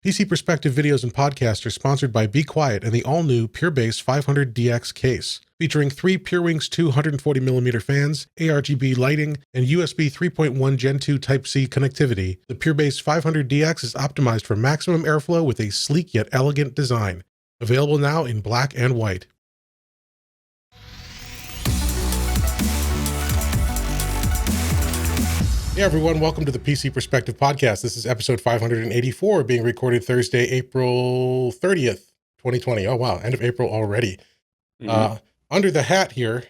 PC Perspective videos and podcasts are sponsored by Be Quiet and the all-new PureBase 500DX case, featuring 3 PureWings 240mm fans, ARGB lighting, and USB 3.1 Gen 2 Type-C connectivity. The PureBase 500DX is optimized for maximum airflow with a sleek yet elegant design. Available now in black and white. Hey everyone, welcome to the PC Perspective Podcast. This is episode 584, being recorded Thursday, April 30th, 2020. Oh wow, end of April already. Under the hat here,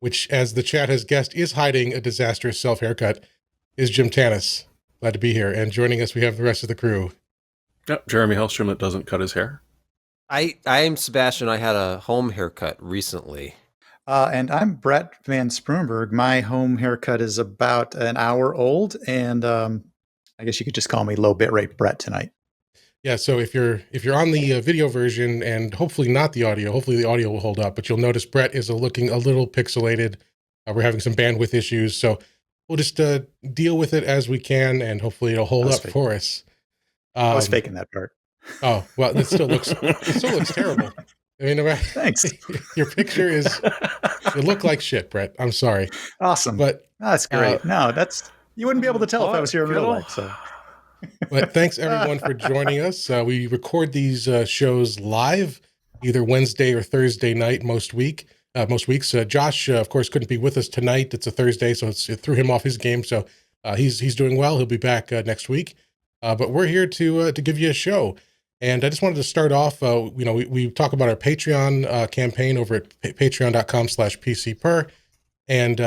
which as the chat has guessed is hiding a disastrous self-haircut, is Jim Tanis. Glad to be here. And joining us, we have the rest of the crew. Yep, Jeremy Hellstrom that doesn't cut his hair. I'm Sebastian. I had a home haircut recently. And I'm Brett Van Sprumberg. My home haircut is about an hour old, and I guess you could just call me low bitrate Brett tonight. Yeah, so if you're on the video version, and hopefully not the audio, hopefully the audio will hold up, but you'll notice Brett is looking a little pixelated. We're having some bandwidth issues, so we'll just deal with it as we can, and hopefully it'll hold up for us. I was faking that part. Oh, well, it still looks terrible. I mean, thanks. Your picture you look like shit, Brett. I'm sorry. Awesome. But that's great. You wouldn't be able to tell if I was here in real life. So. But thanks everyone for joining us. We record these shows live, either Wednesday or Thursday night most weeks. Josh, of course, couldn't be with us tonight. It's a Thursday, so it threw him off his game. So he's doing well. He'll be back next week. But we're here to give you a show. And I just wanted to start off, we talk about our Patreon campaign over at patreon.com/PCPer. And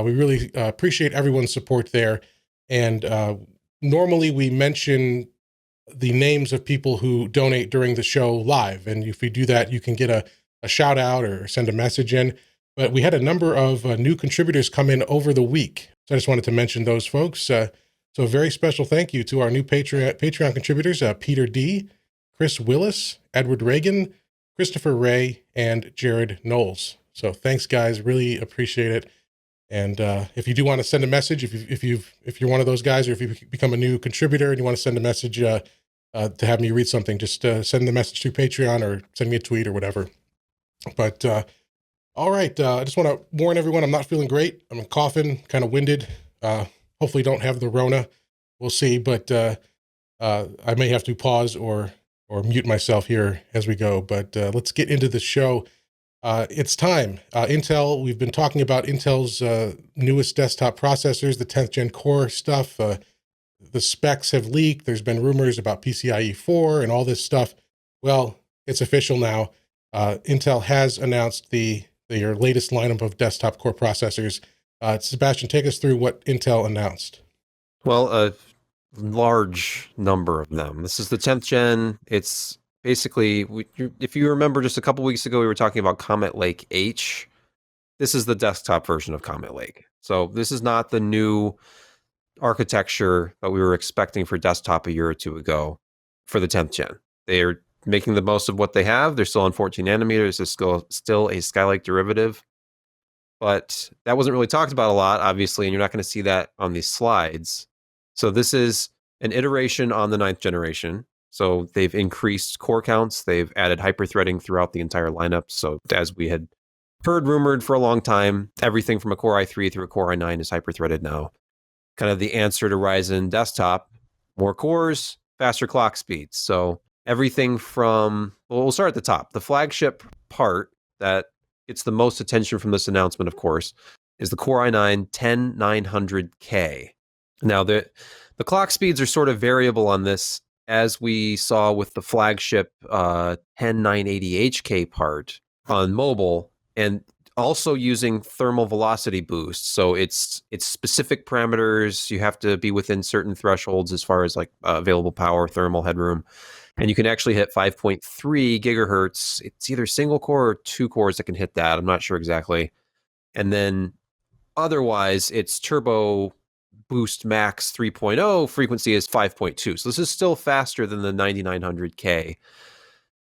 we really appreciate everyone's support there. And normally we mention the names of people who donate during the show live. And if you do that, you can get a shout out or send a message in. But we had a number of new contributors come in over the week. So I just wanted to mention those folks. So a very special thank you to our new Patreon contributors, Peter D., Chris Willis, Edward Reagan, Christopher Ray, and Jared Knowles. So thanks, guys. Really appreciate it. And if you do want to send a message, if you're one of those guys, or if you become a new contributor and you want to send a message to have me read something, just send the message through Patreon or send me a tweet or whatever. But all right, I just want to warn everyone, I'm not feeling great. I'm coughing, kind of winded. Hopefully don't have the Rona. We'll see, but I may have to pause or mute myself here as we go, but let's get into the show. It's time. Intel, we've been talking about Intel's newest desktop processors, the 10th gen Core stuff. The specs have leaked. There's been rumors about PCIe 4 and all this stuff. Well, it's official now. Intel has announced their latest lineup of desktop Core processors. Sebastian, take us through what Intel announced. Well, a large number of them. This is the 10th gen. It's basically, if you remember just a couple weeks ago, we were talking about Comet Lake H. This is the desktop version of Comet Lake. So this is not the new architecture that we were expecting for desktop a year or two ago for the 10th gen. They are making the most of what they have. They're still on 14 nanometers. It's still a Skylake derivative. But that wasn't really talked about a lot, obviously, and you're not going to see that on these slides. So this is an iteration on the 9th generation. So they've increased core counts. They've added hyperthreading throughout the entire lineup. So as we had heard rumored for a long time, everything from a Core i3 through a Core i9 is hyperthreaded now. Kind of the answer to Ryzen desktop, more cores, faster clock speeds. So everything from, well, we'll start at the top. The flagship part that gets the most attention from this announcement, of course, is the Core i9 10900K. Now, the clock speeds are sort of variable on this, as we saw with the flagship 10980HK part on mobile, and also using thermal velocity boost. So it's specific parameters. You have to be within certain thresholds as far as like available power, thermal headroom. And you can actually hit 5.3 gigahertz. It's either single core or 2 cores that can hit that. I'm not sure exactly. And then otherwise, it's turbo boost max 3.0 frequency is 5.2. So this is still faster than the 9900K.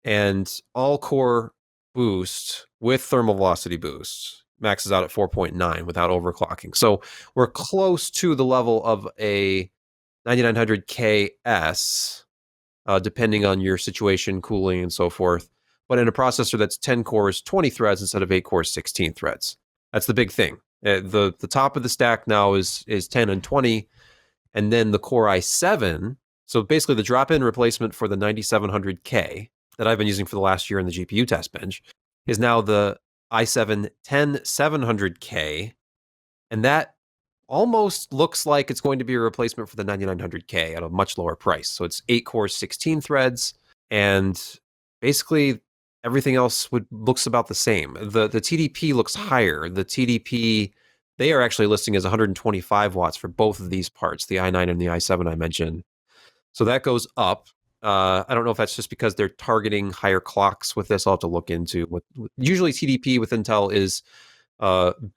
And all core boost with thermal velocity boost maxes out at 4.9 without overclocking. So we're close to the level of a 9900KS. depending on your situation, cooling, and so forth. But in a processor that's 10 cores, 20 threads instead of 8 cores, 16 threads. That's the big thing. The top of the stack now is 10 and 20, and then the Core i7. So basically, the drop-in replacement for the 9700K that I've been using for the last year in the GPU test bench is now the i7 10700K, and that almost looks like it's going to be a replacement for the 9900K at a much lower price. So it's 8 cores, 16 threads, and basically everything else looks about the same. The TDP looks higher. The TDP, they are actually listing as 125 watts for both of these parts, the i9 and the i7 I mentioned. So that goes up. I don't know if that's just because they're targeting higher clocks with this. I'll have to look into usually TDP with Intel is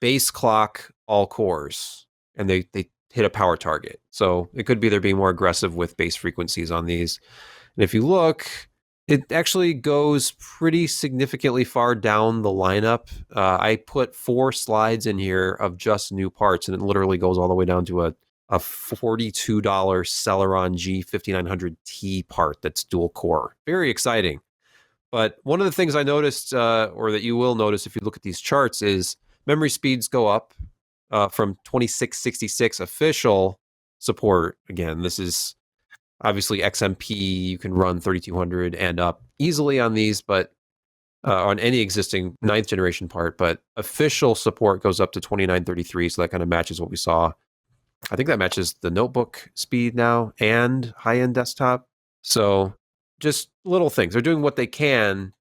base clock, all cores, and they hit a power target. So it could be they're being more aggressive with base frequencies on these. And if you look, it actually goes pretty significantly far down the lineup. I put 4 slides in here of just new parts, and it literally goes all the way down to a $42 Celeron G5900T part that's dual core. Very exciting. But one of the things I noticed, or that you will notice if you look at these charts, is memory speeds go up from 2666 official support. Again, this is obviously XMP. You can run 3200 and up easily on these, but on any existing 9th generation part. But official support goes up to 2933, so that kind of matches what we saw. I think that matches the notebook speed now and high-end desktop. So just little things. They're doing what they can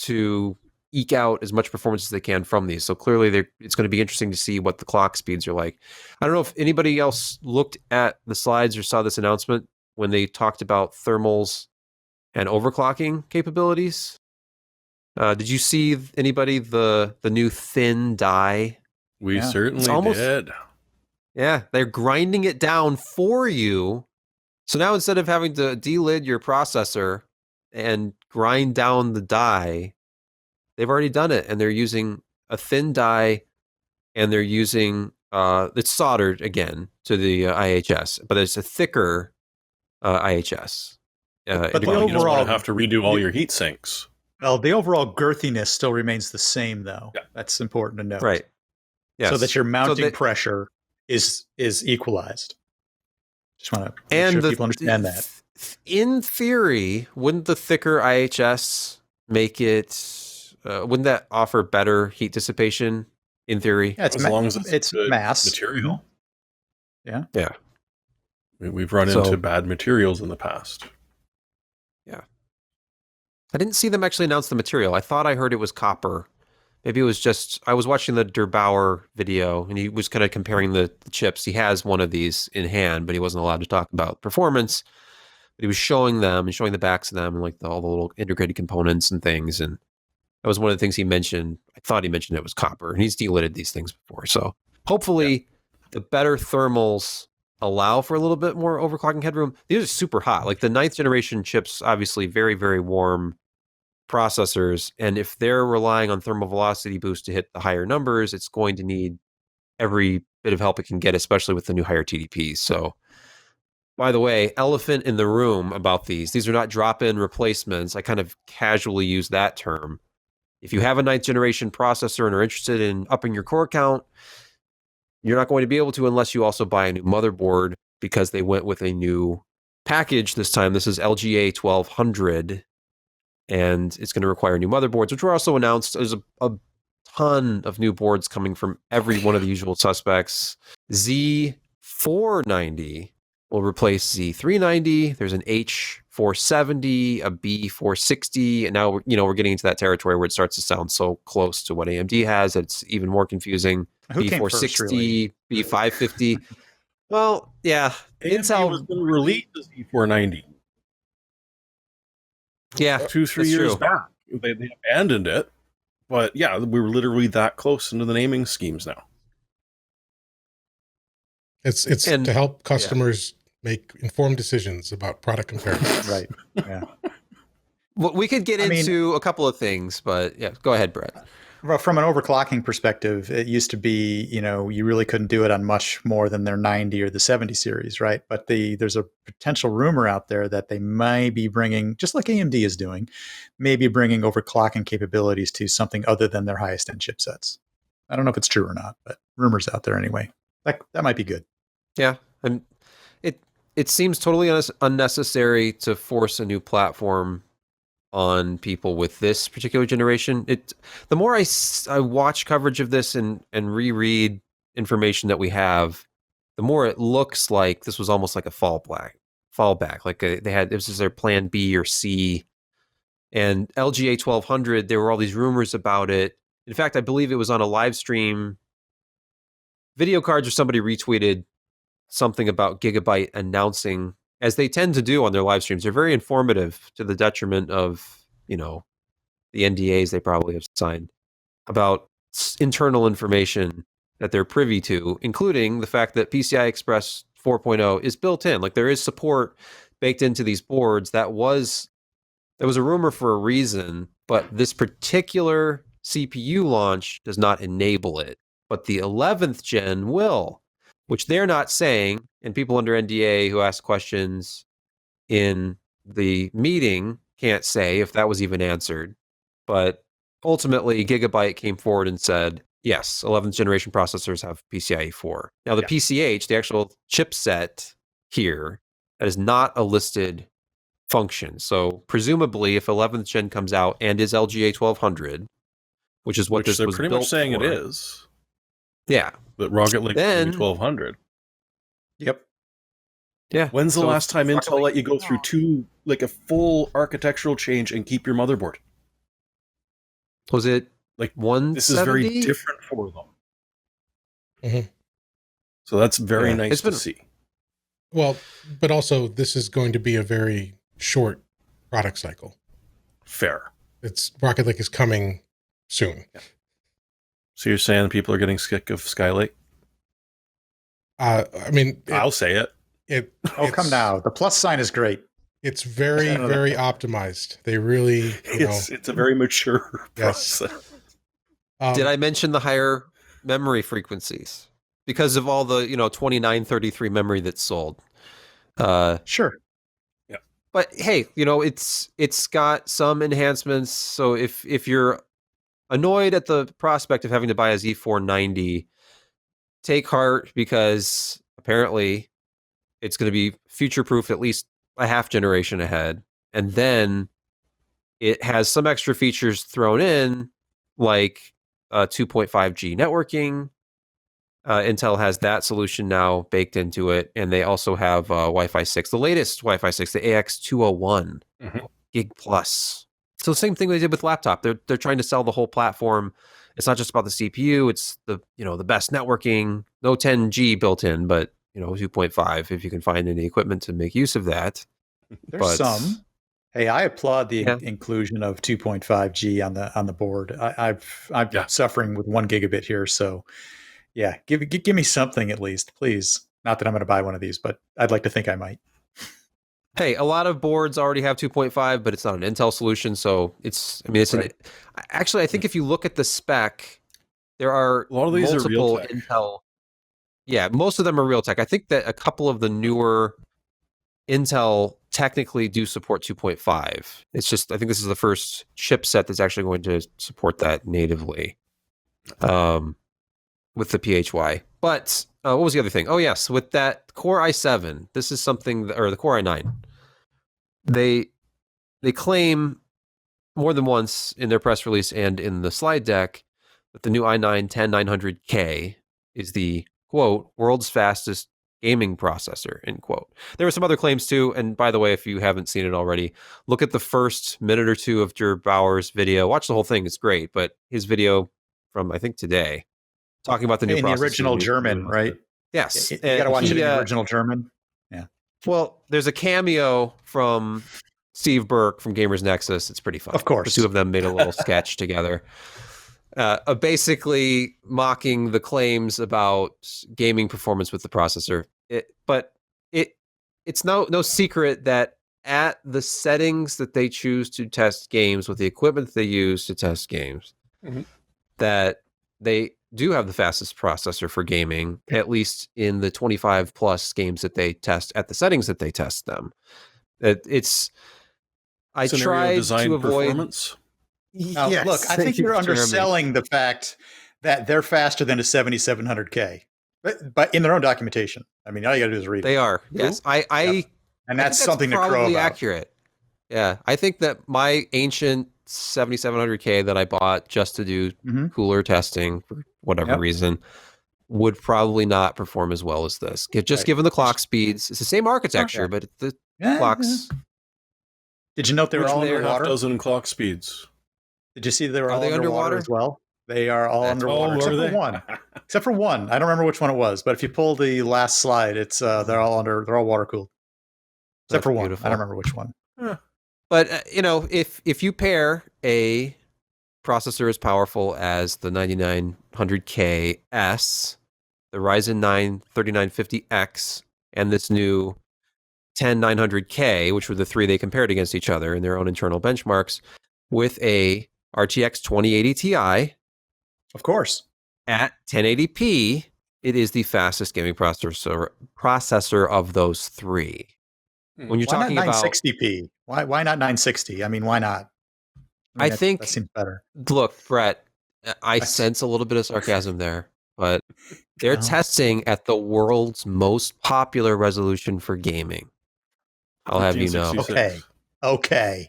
to eke out as much performance as they can from these. So clearly it's going to be interesting to see what the clock speeds are like. I don't know if anybody else looked at the slides or saw this announcement when they talked about thermals and overclocking capabilities. Did you see anybody the new thin die? We Yeah. certainly did. Yeah, they're grinding it down for you. So now instead of having to delid your processor and grind down the die, they've already done it, and they're using a thin die, and they're using it's soldered again to the IHS, but it's a thicker IHS. But the You don't overall want to have to redo all your heat sinks. Well, the overall girthiness still remains the same, though. Yeah. That's important to note. Right. Yes. So that your mounting pressure is equalized. Just want to make sure people understand that. In theory, wouldn't the thicker IHS make it? Wouldn't that offer better heat dissipation? In theory, Yeah, as long as it's good mass material. Yeah. Yeah. We've run into bad materials in the past. Yeah. I didn't see them actually announce the material. I thought I heard it was copper. Maybe it was just, I was watching the Der Bauer video, and he was kind of comparing the chips. He has one of these in hand, but he wasn't allowed to talk about performance. But he was showing them and showing the backs of them and like all the little integrated components and things. And that was one of the things he mentioned. I thought he mentioned it was copper, and he's delidded these things before. So hopefully the better thermals allow for a little bit more overclocking headroom. These are super hot. Like the 9th generation chips, obviously very, very warm processors, and if they're relying on thermal velocity boost to hit the higher numbers, it's going to need every bit of help it can get, especially with the new higher TDPs. So, by the way, elephant in the room about these are not drop-in replacements. I kind of casually use that term. If you have a 9th generation processor and are interested in upping your core count, you're not going to be able to unless you also buy a new motherboard, because they went with a new package this time. This is LGA 1200. And it's going to require new motherboards, which were also announced. There's a ton of new boards coming from every one of the usual suspects. Z490 will replace Z390. There's an H470, a B460, and now we're getting into that territory where it starts to sound so close to what AMD has. It's even more confusing. Who came first, B460, really? B550. Well, yeah, Intel was going to release the Z490. Yeah, 2-3 years back. They abandoned it. But yeah, we were literally that close into the naming schemes now. It's to help customers make informed decisions about product comparisons. Right. Yeah. Well, we could get into a couple of things, but yeah, go ahead, Brett. Well, from an overclocking perspective, it used to be, you really couldn't do it on much more than their 90 or the 70 series, right? But there's a potential rumor out there that they may be bringing, just like AMD is doing, maybe bringing overclocking capabilities to something other than their highest end chipsets. I don't know if it's true or not, but rumors out there anyway. That might be good. Yeah, and it seems totally unnecessary to force a new platform on people with this particular generation. The more I watch coverage of this and reread information that we have, the more it looks like this was almost like a fallback. Like this is their plan B or C. And LGA 1200, there were all these rumors about it. In fact, I believe it was on a live stream. Video cards or somebody retweeted something about Gigabyte announcing, as they tend to do on their live streams. They're very informative to the detriment of, the NDAs they probably have signed about internal information that they're privy to, including the fact that PCI Express 4.0 is built in. Like there is support baked into these boards. There was a rumor for a reason, but this particular CPU launch does not enable it. But the 11th gen will, which they're not saying, and people under NDA who ask questions in the meeting can't say if that was even answered. But ultimately, Gigabyte came forward and said, yes, 11th generation processors have PCIe 4. Now, the PCH, the actual chipset here, that is not a listed function. So presumably, if 11th gen comes out and is LGA 1200, which is what this they're was pretty built much saying for, it is. Yeah. But Rocket Link Then- 1200. Yep. Yeah. When's the So last time Rocket Intel let you go through a full architectural change and keep your motherboard? Was it Like, 170? This is very different for them. Mhm. So that's very Yeah. nice It's to been- see. Well, but also this is going to be a very short product cycle. Fair. It's Rocket Lake is coming soon. So you're saying people are getting sick of Skylake? I mean, I'll say it. Oh, come now. The plus sign is great. It's very, very optimized. They really, It's a very mature Yes. process. Did I mention the higher memory frequencies? Because of all the, 2933 memory that's sold. Sure. But hey, it's got some enhancements. So if you're annoyed at the prospect of having to buy a Z490, take heart, because apparently it's going to be future-proof at least a half generation ahead. And then it has some extra features thrown in, like 2.5G networking. Intel has that solution now baked into it, and they also have Wi-Fi 6, the latest Wi-Fi 6, the AX201 Gig Plus. So the same thing they did with laptop. They're trying to sell the whole platform. It's not just about the CPU. It's the best networking. No 10G built in, but 2.5 if you can find any equipment to make use of that. There's some. Hey, I applaud the inclusion of 2.5G on the board. I'm suffering with 1 gigabit here, so yeah, give me something at least, please. Not that I'm going to buy one of these, but I'd like to think I might. Hey, a lot of boards already have 2.5, but it's not an Intel solution, so actually, I think if you look at the spec, there are a lot of these multiple are Realtek. Intel. Yeah, most of them are Realtek. I think that a couple of the newer Intel technically do support 2.5. It's just, I think this is the first chipset that's actually going to support that natively. With the PHY. But what was the other thing? Oh, yes, with that Core i7, this is something, or the Core i9, they claim more than once in their press release and in the slide deck that the new i9 10900K is the, quote, world's fastest gaming processor, end quote. There were some other claims too, and by the way, if you haven't seen it already, look at the first minute or two of Drew Bauer's video. Watch the whole thing, it's great, but his video from, I think, today, talking about the new in processor. the original German, right? Yes. You got to watch it in the original German. Yeah. Well, there's a cameo from Steve Burke from Gamers Nexus. It's pretty fun. Of course. The two of them made a little sketch together. Basically mocking the claims about gaming performance with the processor. It's no secret that at the settings that they choose to test games with the equipment that they use to test games, that they do have the fastest processor for gaming, at least in the 25 plus games that they test at the settings that they test them. I Scenario tried design to avoid. performance. Now, Yes, look, I thank think you, you're Jeremy. underselling the fact that they're faster than a 7700K, but in their own documentation. I mean, all you got to do is read They it. are. Yes, Yep. And that's something to crow probably about. accurate. Yeah, I think that my ancient 7700K that I bought just to do Mhm. cooler testing for whatever Yep. reason would probably not perform as well as this. Just Right. given the clock speeds, it's the same architecture, Yeah. but the Yeah, clocks. yeah. Did you note they were Which all they are underwater? Half dozen clock speeds. Did you see they were Are all they underwater underwater? as well? They are all That's underwater, Oh, except are for they? one. Except for one. I don't remember which one it was, but if you pull the last slide, it's they're all water cooled. Except That's for one. beautiful. I don't remember which one. But if you pair a processor as powerful as the 9900KS, the Ryzen 9 3950X, and this new 10900K, which were the three they compared against each other in their own internal benchmarks, with a RTX 2080 Ti Of course. at 1080p, it is the fastest gaming processor of those three. When you're Why talking not about 960p? Why not 960? I mean, why not? I think that seems better. Look, Brett, I That's- sense a little bit of sarcasm there, but they're No. testing at the world's most popular resolution for gaming. I'll have you know. 1366. Okay.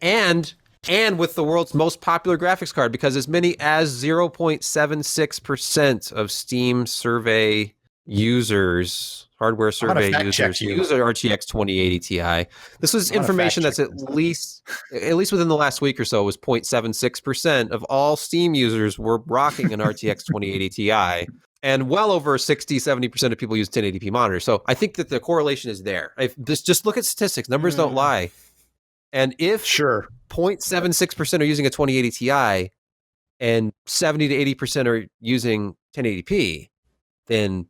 And with the world's most popular graphics card, because as many as 0.76% of Steam survey users, hardware I'm gonna survey fact check users, you. use an RTX 2080 Ti. This was I'm gonna information fact that's check at this. least within the last week or so was 0.76% of all Steam users were rocking an RTX 2080 Ti. And well over 60-70% of people use 1080p monitors. So I think that the correlation is there. If just look at statistics, numbers don't lie. And if Sure. 0.76% are using a 2080 Ti and 70 to 80% are using 1080p, then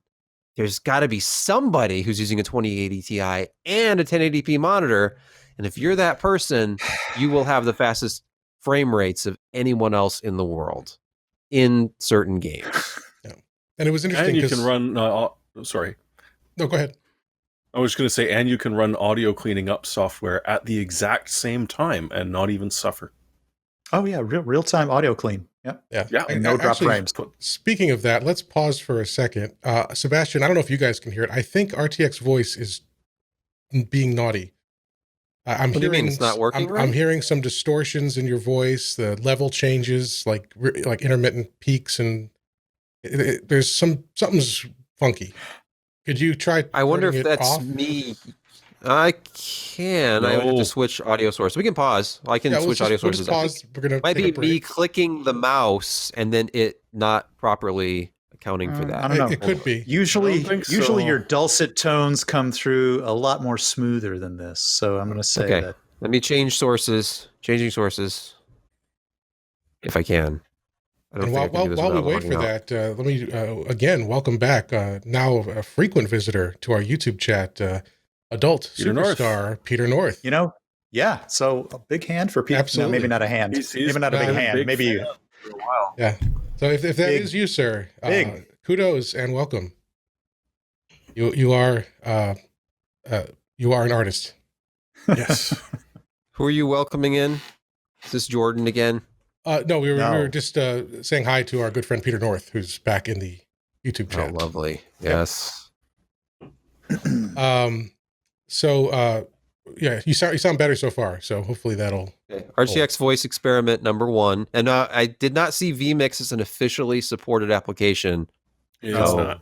there's got to be somebody who's using a 2080 Ti and a 1080p monitor. And if you're that person, you will have the fastest frame rates of anyone else in the world in certain games. And it was interesting And you because can run. Sorry. no, go ahead. I was going to say, and you can run audio cleaning up software at the exact same time and not even suffer. Oh yeah, real time audio clean. Yep. Yeah. And no drop Actually, frames. Speaking of that, let's pause for a second. Sebastian, I don't know if you guys can hear it. I think RTX voice is being naughty. I'm What do you hearing mean it's not working I'm right? hearing some distortions in your voice. The level changes, like intermittent peaks, and there's something's funky. Could you try? I wonder turning if it that's off? me. I can. I would have No. to switch audio source. We can pause. I can Yeah, switch audio we'll just sources. I think pause. We're gonna might take be a break. me clicking the mouse and then it not properly accounting for that. I don't know. It could be. Usually, I don't think usually so. your dulcet tones come through a lot more smoother than this. So I'm going to say Okay. that. Let me change sources. Changing sources, if I can. I don't And think I can do this while we without wait logging for out. that, let me again welcome back now a frequent visitor to our YouTube chat, adult Peter North. superstar Peter North. Yeah. So a big hand for people. No, Absolutely. maybe not a hand. He's maybe not a big been a hand. big Maybe fan for a while. Yeah. So if that Big. is you, sir, Big. kudos and welcome. You are an artist. Yes. Who are you welcoming in? Is this Jordan again? No, we No. were just saying hi to our good friend Peter North, who's back in the YouTube Oh, chat. lovely. Yes. So yeah, you sound better so far. So hopefully that'll. Okay. RTX voice experiment number 1. And I did not see vMix as an officially supported application. It's No. not.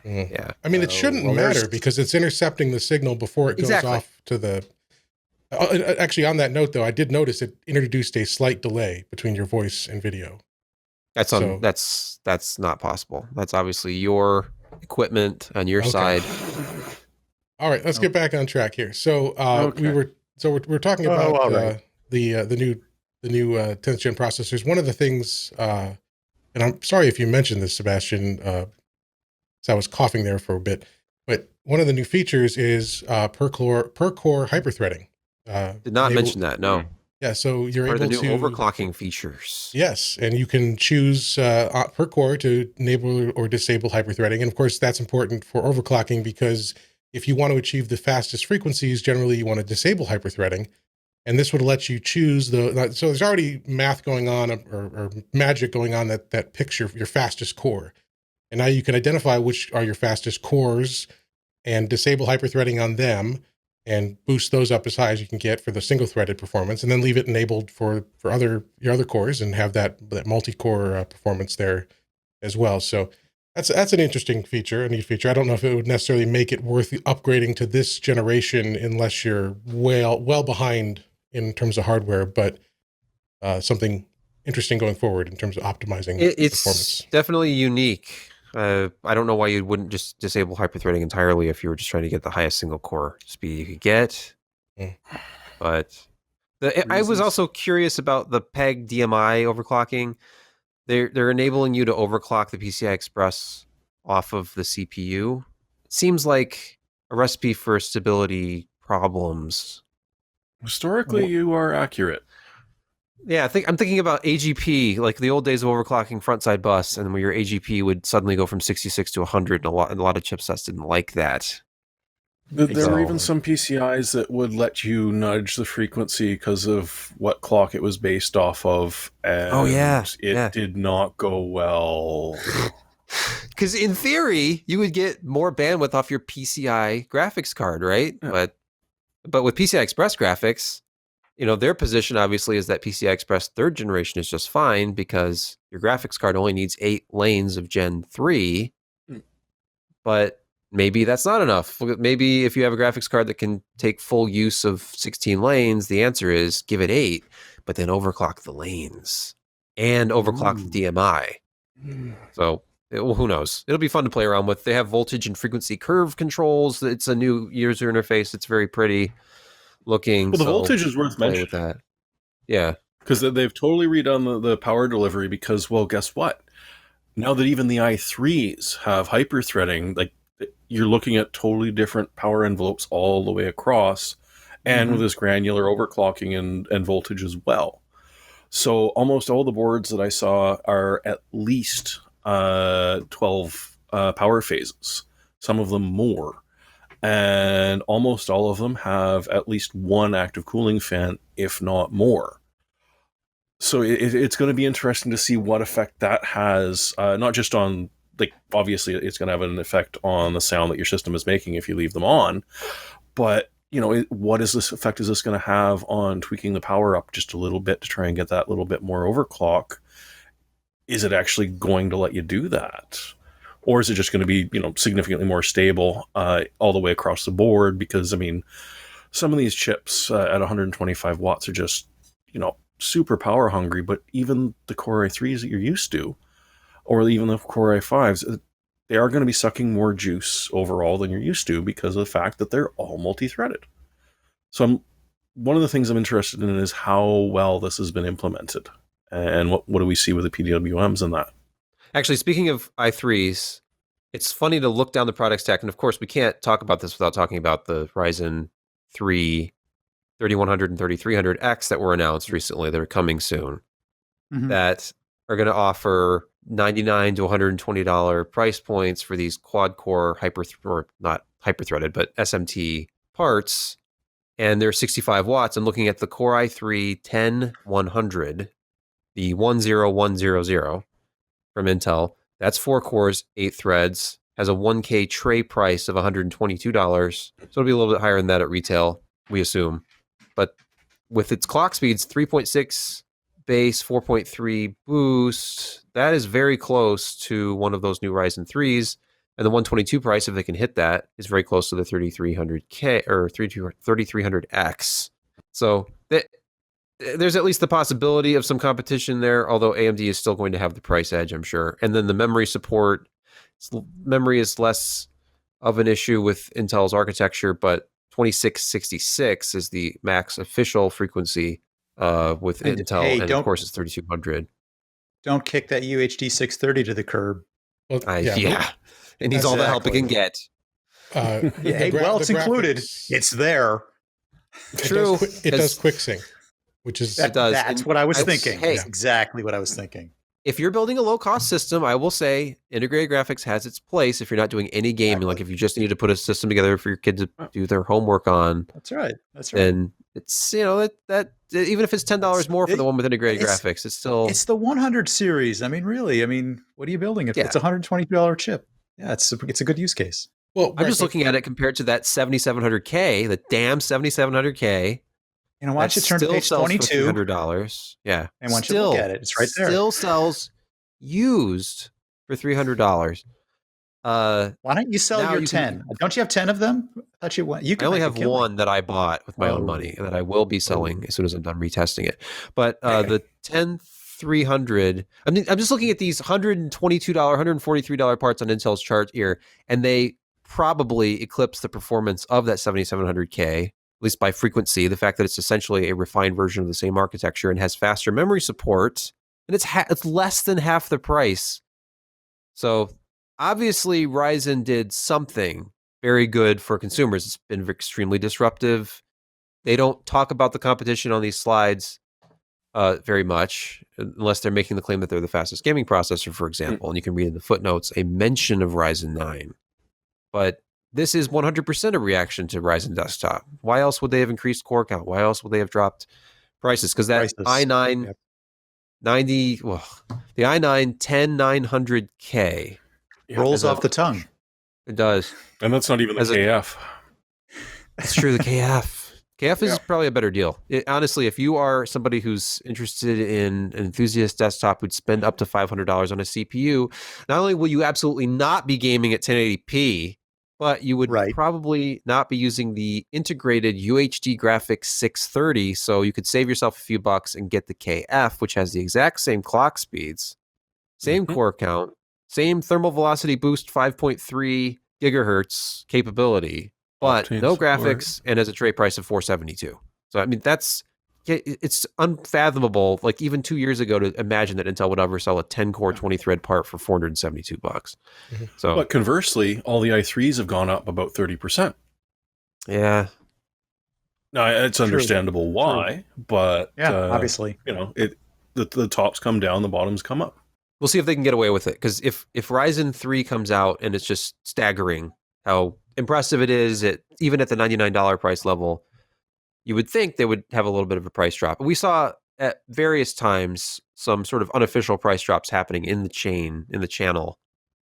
Yeah. I mean, it shouldn't well, there's- matter because it's intercepting the signal before it goes Exactly. off to the. Actually, on that note, though, I did notice it introduced a slight delay between your voice and video. That's that's not possible. That's obviously your equipment on your Okay. side. All right, let's get back on track here. So Okay. we're talking Oh, about all right. the new 10th gen processors. One of the things, and I'm sorry if you mentioned this, Sebastian, so I was coughing there for a bit. But one of the new features is per core hyperthreading. Did not mention that. No. Yeah, so you're Or the able new to overclocking features. Yes, and you can choose per core to enable or disable hyperthreading. And of course, that's important for overclocking because if you want to achieve the fastest frequencies, generally you want to disable hyperthreading. And this would let you choose so there's already math going on or magic going on that picks your fastest core. And now you can identify which are your fastest cores and disable hyperthreading on them and boost those up as high as you can get for the single threaded performance, and then leave it enabled for your other cores and have that multi-core performance there as well. So that's an interesting feature, a neat feature. I don't know if it would necessarily make it worth upgrading to this generation unless you're well behind in terms of hardware, but something interesting going forward in terms of optimizing It's performance. definitely unique. I don't know why you wouldn't just disable hyperthreading entirely if you were just trying to get the highest single core speed you could get. Mm. But I was Reasons. also curious about the PEG DMI overclocking. They're enabling you to overclock the PCI Express off of the CPU. It seems like a recipe for stability problems. Historically, you are accurate. Yeah, I'm thinking about AGP, like the old days of overclocking frontside bus, and where your AGP would suddenly go from 66 to 100, and a lot of chipsets didn't like that. There were even Exactly. some PCIs that would let you nudge the frequency because of what clock it was based off of, and it did not go well. Because in theory, you would get more bandwidth off your PCI graphics card, right? Yeah. But with PCI Express graphics, their position obviously is that PCI Express 3rd generation is just fine because your graphics card only needs 8 lanes of Gen 3. But maybe that's not enough. Maybe if you have a graphics card that can take full use of 16 lanes, the answer is give it 8, but then overclock the lanes and overclock the DMI. So who knows? It'll be fun to play around with. They have voltage and frequency curve controls. It's a new user interface. It's very pretty looking. Well, the voltage is worth play mentioning with that. Yeah. because they've totally redone the power delivery because, well, guess what? Now that even the i3s have hyperthreading, like you're looking at totally different power envelopes all the way across, and with this granular overclocking and voltage as well. So almost all the boards that I saw are at least 12 power phases, some of them more. And almost all of them have at least one active cooling fan, if not more. So it's going to be interesting to see what effect that has, not just on, like, obviously it's going to have an effect on the sound that your system is making if you leave them on, but, what is this effect is this going to have on tweaking the power up just a little bit to try and get that little bit more overclock? Is it actually going to let you do that? Or is it just going to be, significantly more stable all the way across the board? Because, some of these chips at 125 watts are just, super power hungry, but even the Core i3s that you're used to, or even the Core i5s, they are going to be sucking more juice overall than you're used to because of the fact that they're all multi-threaded. So one of the things I'm interested in is how well this has been implemented, and what do we see with the PWMs in that. Actually, speaking of i3s, it's funny to look down the product stack, and of course, we can't talk about this without talking about the Ryzen 3 3100 and 3300X that were announced recently. They're coming soon. That are going to offer $99 to $120 price points for these quad-core or not hyper-threaded, but SMT parts, and they're 65 watts. I'm looking at the Core i3 10100, the 10100 from Intel. That's 4 cores, 8 threads, has a 1K tray price of $122. So it'll be a little bit higher than that at retail, we assume. But with its clock speeds, 3.6 base, 4.3 boost, that is very close to one of those new Ryzen 3s. And the 122 price, if they can hit that, is very close to the 3300K or 3300X. So there's at least the possibility of some competition there, although AMD is still going to have the price edge, I'm sure. And then the memory support, memory is less of an issue with Intel's architecture, but 2666 is the max official frequency with Intel, and of course it's 3200. Don't kick that UHD 630 to the curb. Well, it needs all the help it can get. It's included. It's there. True. It does quick sync. which is It does. That's And what I was I- thinking. hey. That's exactly what I was thinking. If you're building a low-cost system, I will say integrated graphics has its place if you're not doing any gaming. Exactly. Like if you just need to put a system together for your kid to do their homework on, That's right. That's right. then it's, that even if it's $10 more for the one with integrated it's- graphics, it's still It's the 100 series. I mean, really. I mean, what are you building it for? Yeah. It's a $122 chip. Yeah, it's a good use case. well. I'm just looking at it compared to that 7700K, the damn 7700K. You know, why don't you turn to still page sells for 22 $300. Yeah. and why don't you look at it? It's right there. Still sells used for $300. Why don't you sell Now your you can- 10? Don't you have 10 of them? I thought you I can only make a have killing. one that I bought with my own money that I will be selling as soon as I'm done retesting it. But the 10300, I mean, I'm just looking at these $122, $143 parts on Intel's chart here, and they probably eclipse the performance of that 7700K, at least by frequency. The fact that it's essentially a refined version of the same architecture and has faster memory support, and it's less than half the price. So obviously, Ryzen did something very good for consumers. It's been extremely disruptive. They don't talk about the competition on these slides very much, unless they're making the claim that they're the fastest gaming processor, for example. And you can read in the footnotes a mention of Ryzen 9. But this is 100% a reaction to Ryzen Desktop. Why else would they have increased core count? Why else would they have dropped prices? Because that i9 90, well, the i9 10900K rolls off the tongue. It does. And that's not even the KF. It's true. The KF. KF is probably a better deal. Honestly, if you are somebody who's interested in an enthusiast desktop who'd spend up to $500 on a CPU, not only will you absolutely not be gaming at 1080p, but you would probably not be using the integrated UHD graphics 630. So you could save yourself a few bucks and get the KF, which has the exact same clock speeds, same core count, same thermal velocity boost 5.3 gigahertz capability, but no graphics and has a trade price of $472. So, I mean, it's unfathomable, like even 2 years ago, to imagine that Intel would ever sell a 10-core 20-thread part for $472. So, but conversely, all the i3s have gone up about 30%. Yeah. Now, it's understandable why, but obviously, the tops come down, the bottoms come up. We'll see if they can get away with it, because if Ryzen 3 comes out and it's just staggering how impressive it is, even at the $99 price level, you would think they would have a little bit of a price drop. We saw at various times some sort of unofficial price drops happening in the channel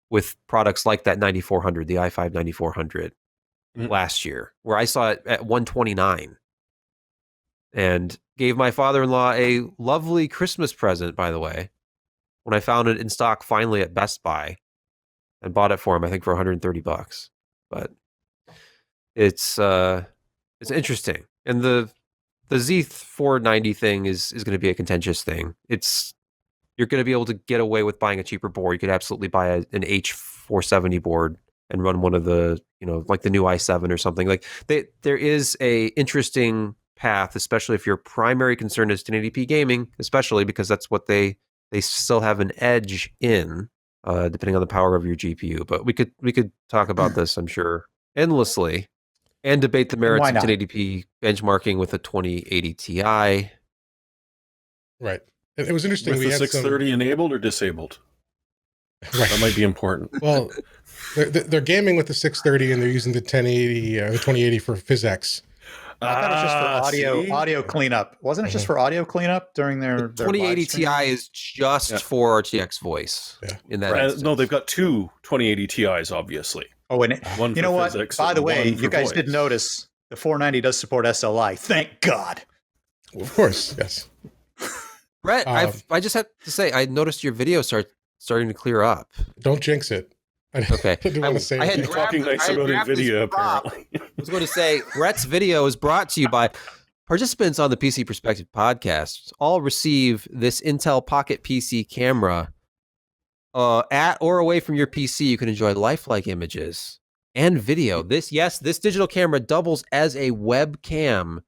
with products like that 9400, the i5 9400 last year, where I saw it at $129 and gave my father-in-law a lovely Christmas present, by the way, when I found it in stock finally at Best Buy and bought it for him, I think for $130. But it's interesting. And the Z490 thing is going to be a contentious thing. You're going to be able to get away with buying a cheaper board. You could absolutely buy an H470 board and run one of the, like the new i7 or something. Like there is a interesting path, especially if your primary concern is 1080p gaming, especially because that's what they still have an edge in, depending on the power of your GPU. But we could talk about this, I'm sure, endlessly, and debate the merits of 1080p benchmarking with a 2080 Ti. Right. It was interesting. With the 630 enabled or disabled? Right. That might be important. Well, they're gaming with the 630 and they're using the 1080, the 2080 for PhysX. I thought it was just for audio cleanup. Wasn't it just for audio cleanup during their 2080 Ti is just for RTX voice. Yeah. In that no, they've got two 2080 Ti's, obviously. Oh, and one you know what? By the way, you guys voice. did notice the 490 does support SLI. Thank God. Well, of course, yes. Brett, I just have to say, I noticed your video starting to clear up. Don't jinx it. Okay. I didn't want to say I had talking nice about NVIDIA, apparently. I was going to say, Brett's video is brought to you by participants on the PC Perspective podcast. All receive this Intel Pocket PC camera. At or away from your PC, you can enjoy lifelike images and video. This digital camera doubles as a webcam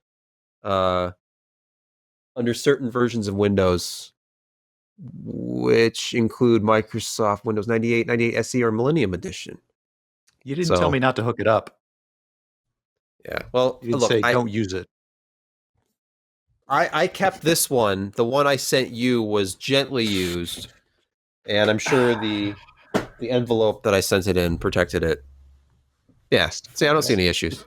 under certain versions of Windows, which include Microsoft Windows 98, 98 SE, or Millennium Edition. You didn't tell me not to hook it up. Yeah. Well, you didn't say don't use it. I kept this one. The one I sent you was gently used, and I'm sure the envelope that I sent it in protected it. Yeah. See, I don't see any issues.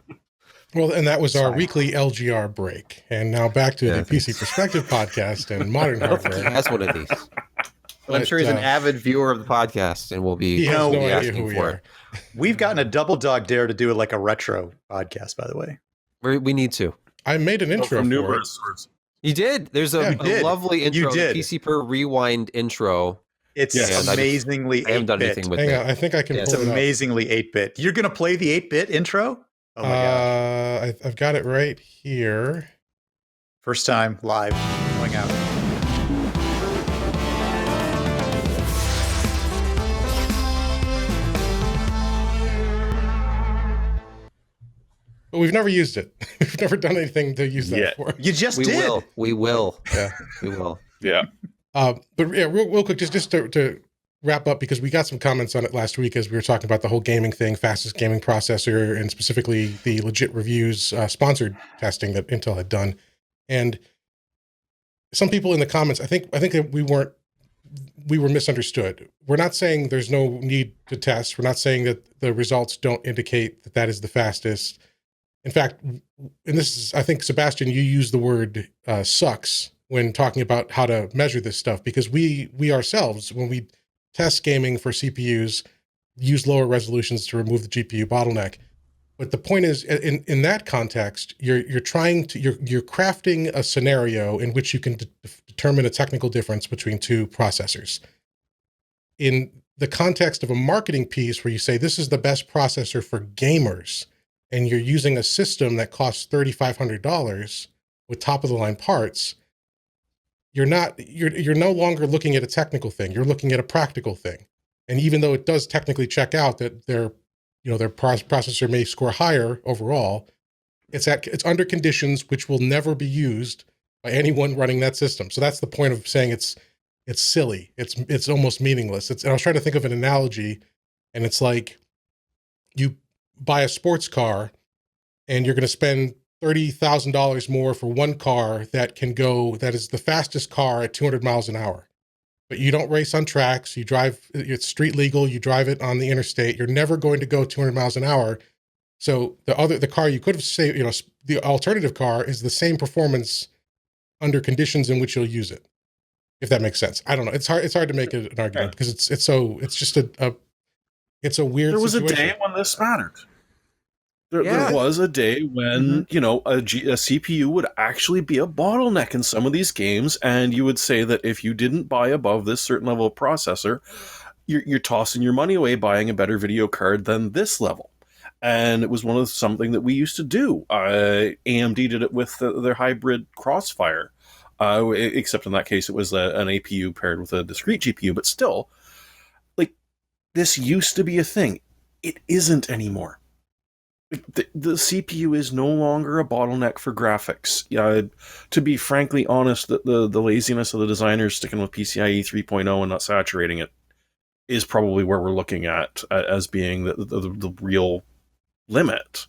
Well, and that was our Fine. weekly LGR break. And now back to Yeah, the PC Perspective podcast and modern I don't think he hardware. has one of these. But I'm sure he's an avid viewer of the podcast and will be He has no idea asking who we for are. We've gotten a double dog dare to do like a retro podcast, by the way. it. We need to. I made an intro From for it. numerous sources. You did. There's a, Yeah, you did. lovely intro, You did. the PC Per Rewind intro. It's Yes. amazingly I haven't done 8-bit. anything with Hang it. on, I think I can Yeah, It's pull it up. amazingly 8-bit. You're going to play the 8-bit intro? Oh my gosh. I've got it right here. First time live going out. But we've never used it. We've never done anything to use that Yeah. for. You just We did. will. We will. Yeah. We will. Yeah. But yeah, real quick, just to wrap up, because we got some comments on it last week as we were talking about the whole gaming thing, fastest gaming processor, and specifically the legit reviews, sponsored testing that Intel had done. And some people in the comments, I think that we were misunderstood. We're not saying there's no need to test. We're not saying that the results don't indicate that that is the fastest. In fact, and this is, I think, Sebastian, you use the word sucks when talking about how to measure this stuff, because we ourselves, when we test gaming for CPUs, use lower resolutions to remove the GPU bottleneck. But the point is, in that context, you're crafting a scenario in which you can determine a technical difference between two processors. In the context of a marketing piece where you say this is the best processor for gamers, and you're using a system that costs $3,500 with top of the line parts, you're no longer looking at a technical thing. You're looking at a practical thing. And even though it does technically check out that their processor may score higher overall, it's under conditions which will never be used by anyone running that system. So that's the point of saying it's silly. It's almost meaningless. And I was trying to think of an analogy, and it's like you buy a sports car and you're going to spend $30,000 more for one car that is the fastest car at 200 miles an hour. But you don't race on tracks. You drive, it's street legal. You drive it on the interstate. You're never going to go 200 miles an hour. So the car you could have saved, the alternative car is the same performance under conditions in which you'll use it. If that makes sense. I don't know. It's hard to make it an argument because it's just it's a weird There was situation. a day when this mattered. There Yeah. was a day when, a CPU would actually be a bottleneck in some of these games, and you would say that if you didn't buy above this certain level of processor, you're tossing your money away buying a better video card than this level. And it was something that we used to do. AMD did it with their hybrid Crossfire, except in that case it was an APU paired with a discrete GPU, but still, like, this used to be a thing. It isn't anymore. The CPU is no longer a bottleneck for graphics. To be frankly honest, the laziness of the designers sticking with PCIe 3.0 and not saturating it is probably where we're looking at as being the real limit.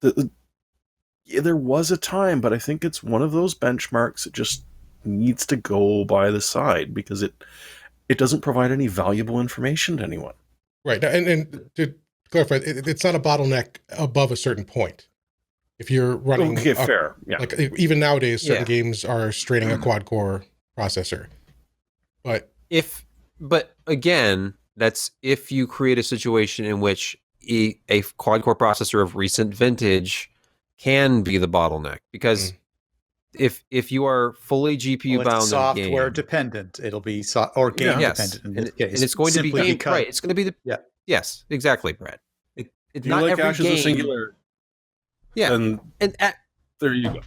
There was a time, but I think it's one of those benchmarks that just needs to go by the side because it doesn't provide any valuable information to anyone. Right. And to clarify, it's not a bottleneck above a certain point. If you're running, Okay, fair. Yeah. like even nowadays, certain Yeah. games are straining a quad core processor. But again, that's if you create a situation in which a quad core processor of recent vintage can be the bottleneck, because if you are fully GPU bound It's software in game, dependent. It'll be or game yes, dependent in and, this case. and it's going to be Simply game because- right. It's going to be the Yeah. Yes, exactly, Brad. It's You not like every Ashes game. of Singular, Yeah, and there you go.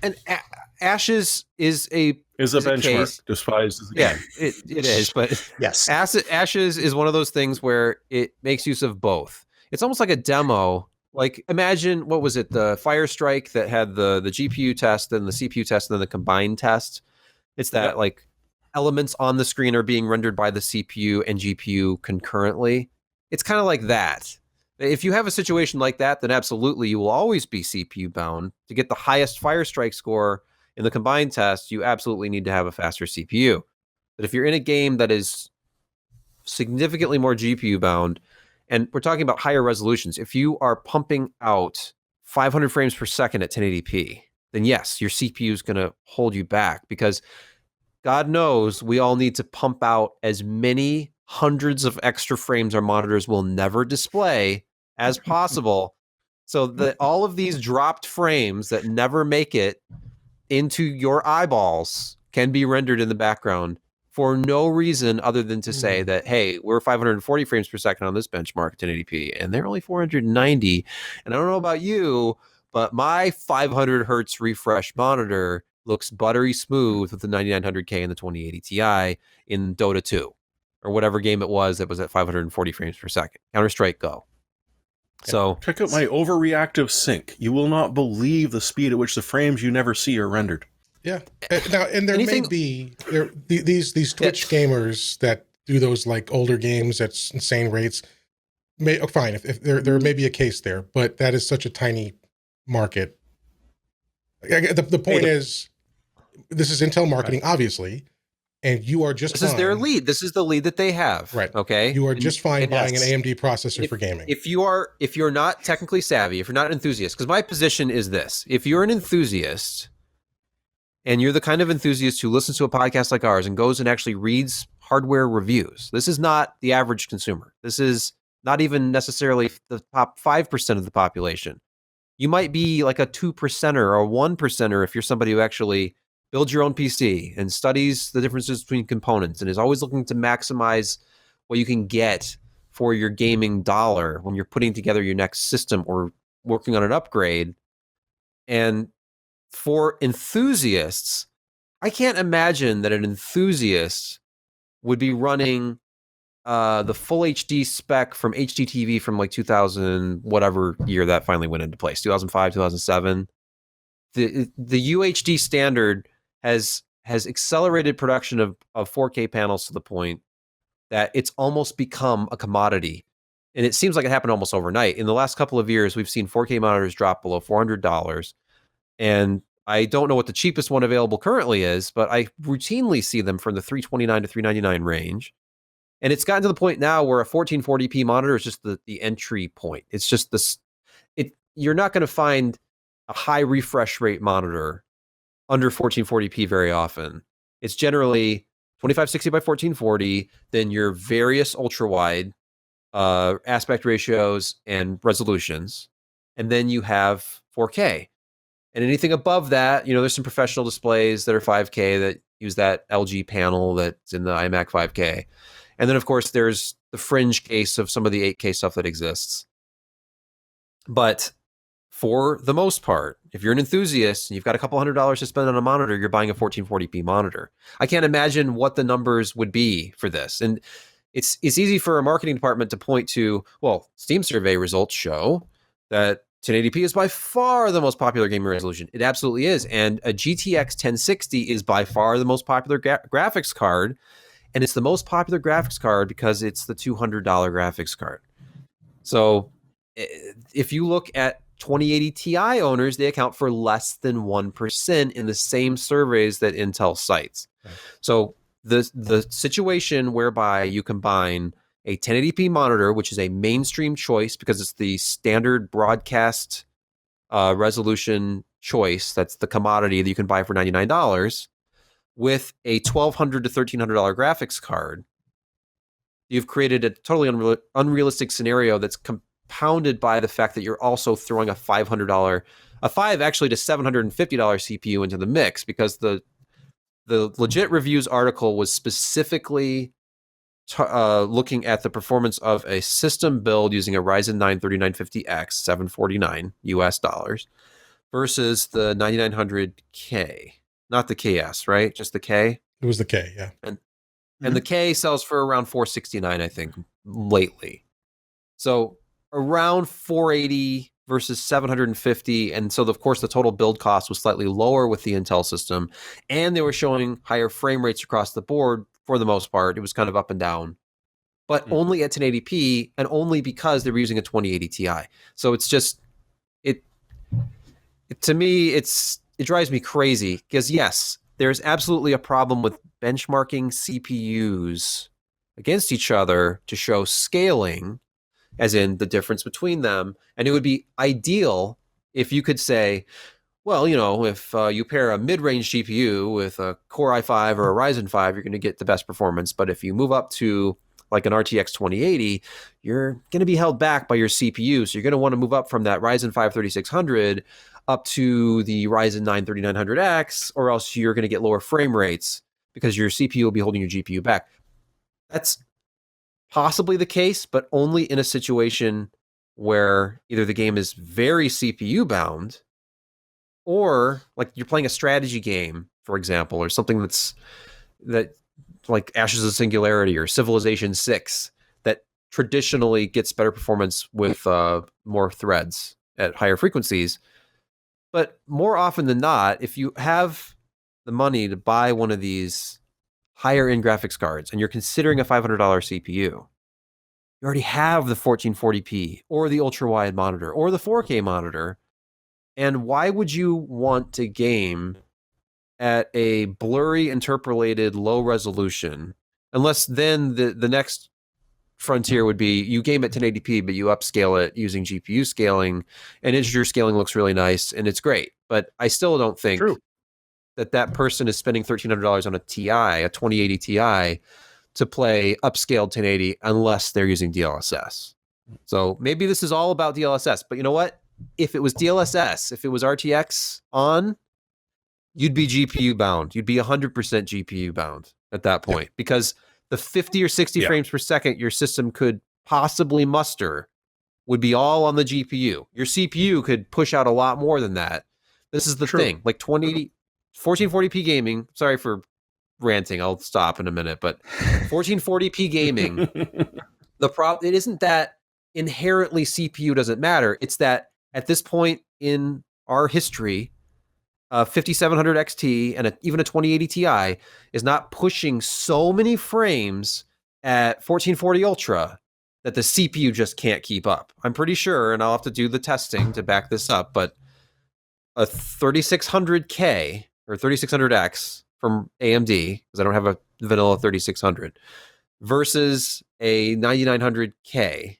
Ashes is a Is a Is a benchmark case. despised as a yeah, game. it is, but Yes. Ashes is one of those things where it makes use of both. It's almost like a demo. Like, imagine, what was it, the Fire Strike that had the GPU test and the CPU test and then the combined test. It's that Yep. like elements on the screen are being rendered by the CPU and GPU concurrently. It's kind of like that. If you have a situation like that, then absolutely you will always be CPU bound. To get the highest Fire Strike score, in the combined test, you absolutely need to have a faster CPU. But if you're in a game that is significantly more GPU bound, and we're talking about higher resolutions, if you are pumping out 500 frames per second at 1080p, then yes, your CPU is going to hold you back, because God knows we all need to pump out as many hundreds of extra frames our monitors will never display as possible, so that all of these dropped frames that never make it into your eyeballs can be rendered in the background for no reason other than to say that, hey, we're 540 frames per second on this benchmark at 1080p, and they're only 490. And I don't know about you, but my 500 hertz refresh monitor looks buttery smooth with the 9900K and the 2080 Ti in Dota 2, or whatever game it was that was at 540 frames per second. Counter-Strike Go. So check out my overreactive sync. You will not believe the speed at which the frames you never see are rendered. Yeah. Now, and there may be these Twitch gamers that do those like older games at insane rates. Fine, if there may be a case there, but that is such a tiny market. The point is, this is Intel marketing, obviously, and you are just this is their lead. This is the lead that they have. Right. Okay. You are just fine buying an AMD processor for gaming. If you're not technically savvy, if you're not an enthusiast, because my position is this: if you're an enthusiast, and you're the kind of enthusiast who listens to a podcast like ours and goes and actually reads hardware reviews, this is not the average consumer. This is not even necessarily the top 5% of the population. You might be like a 2%er or 1%er if you're somebody who actually builds your own PC and studies the differences between components and is always looking to maximize what you can get for your gaming dollar when you're putting together your next system or working on an upgrade. And for enthusiasts, I can't imagine that an enthusiast would be running the full HD spec from HDTV from like 2000, whatever year that finally went into place, 2005, 2007. The UHD standard has accelerated production of 4K panels to the point that it's almost become a commodity. And it seems like it happened almost overnight. In the last couple of years, we've seen 4K monitors drop below $400. And I don't know what the cheapest one available currently is, but I routinely see them from the $329 to $399 range. And it's gotten to the point now where a 1440p monitor is just the entry point. It's just this. You're not going to find a high refresh rate monitor under 1440p very often. It's generally 2560 by 1440, then your various ultra wide aspect ratios and resolutions, and then you have 4K. And anything above that, there's some professional displays that are 5K that use that LG panel that's in the iMac 5K. And then, of course, there's the fringe case of some of the 8K stuff that exists. But for the most part, if you're an enthusiast and you've got a couple $100s to spend on a monitor, you're buying a 1440p monitor. I can't imagine what the numbers would be for this. And it's easy for a marketing department to point to, well, Steam survey results show that 1080p is by far the most popular gaming resolution. It absolutely is. And a GTX 1060 is by far the most popular graphics card. And it's the most popular graphics card because it's the $200 graphics card. So if you look at 2080 Ti owners, they account for less than 1% in the same surveys that Intel cites. Right. So the situation whereby you combine a 1080p monitor, which is a mainstream choice because it's the standard broadcast resolution choice, that's the commodity that you can buy for $99, with a $1,200 to $1,300 graphics card, you've created a totally unrealistic scenario that's compounded by the fact that you're also throwing a $500, actually to $750 CPU into the mix, because the Legit Reviews article was specifically looking at the performance of a system build using a Ryzen 9 3950X, $749 US, versus the 9900K. Not the KS, right? Just the K? It was the K, yeah. And the K sells for around $469, I think, lately. So around $480 versus $750. And so, of course, the total build cost was slightly lower with the Intel system. And they were showing higher frame rates across the board for the most part. It was kind of up and down. But only at 1080p, and only because they were using a 2080 Ti. So it's just, to me, it's it drives me crazy because yes, there's absolutely a problem with benchmarking CPUs against each other to show scaling, as in the difference between them. And it would be ideal if you could say, well, if you pair a mid-range GPU with a Core i5 or a Ryzen 5, you're going to get the best performance. But if you move up to like an RTX 2080, you're going to be held back by your CPU. So you're going to want to move up from that Ryzen 5 3600 up to the Ryzen 9 3900X, or else you're going to get lower frame rates because your CPU will be holding your GPU back. That's possibly the case, but only in a situation where either the game is very CPU bound, or like you're playing a strategy game, for example, or something that like Ashes of Singularity or Civilization 6 that traditionally gets better performance with more threads at higher frequencies. But more often than not, if you have the money to buy one of these higher end graphics cards and you're considering a $500 CPU, you already have the 1440p or the ultra wide monitor or the 4K monitor. And why would you want to game at a blurry, interpolated, low resolution? Unless then the next frontier would be you game at 1080p, but you upscale it using GPU scaling, and integer scaling looks really nice and it's great. But I still don't think that person is spending $1,300 on a TI, a 2080 Ti, to play upscaled 1080 unless they're using DLSS. So maybe this is all about DLSS, but you know what? If it was DLSS, if it was RTX on, you'd be GPU bound. You'd be 100% GPU bound at that point, because the 50 or 60 frames per second your system could possibly muster would be all on the GPU. Your CPU could push out a lot more than that. This is the thing. Like 1440p gaming, sorry for ranting, I'll stop in a minute, but 1440p gaming, it isn't that inherently CPU doesn't matter. It's that at this point in our history, 5700 XT and even a 2080 Ti is not pushing so many frames at 1440 Ultra that the CPU just can't keep up. I'm pretty sure, and I'll have to do the testing to back this up, but a 3600K or 3600X from AMD, because I don't have a vanilla 3600, versus a 9900K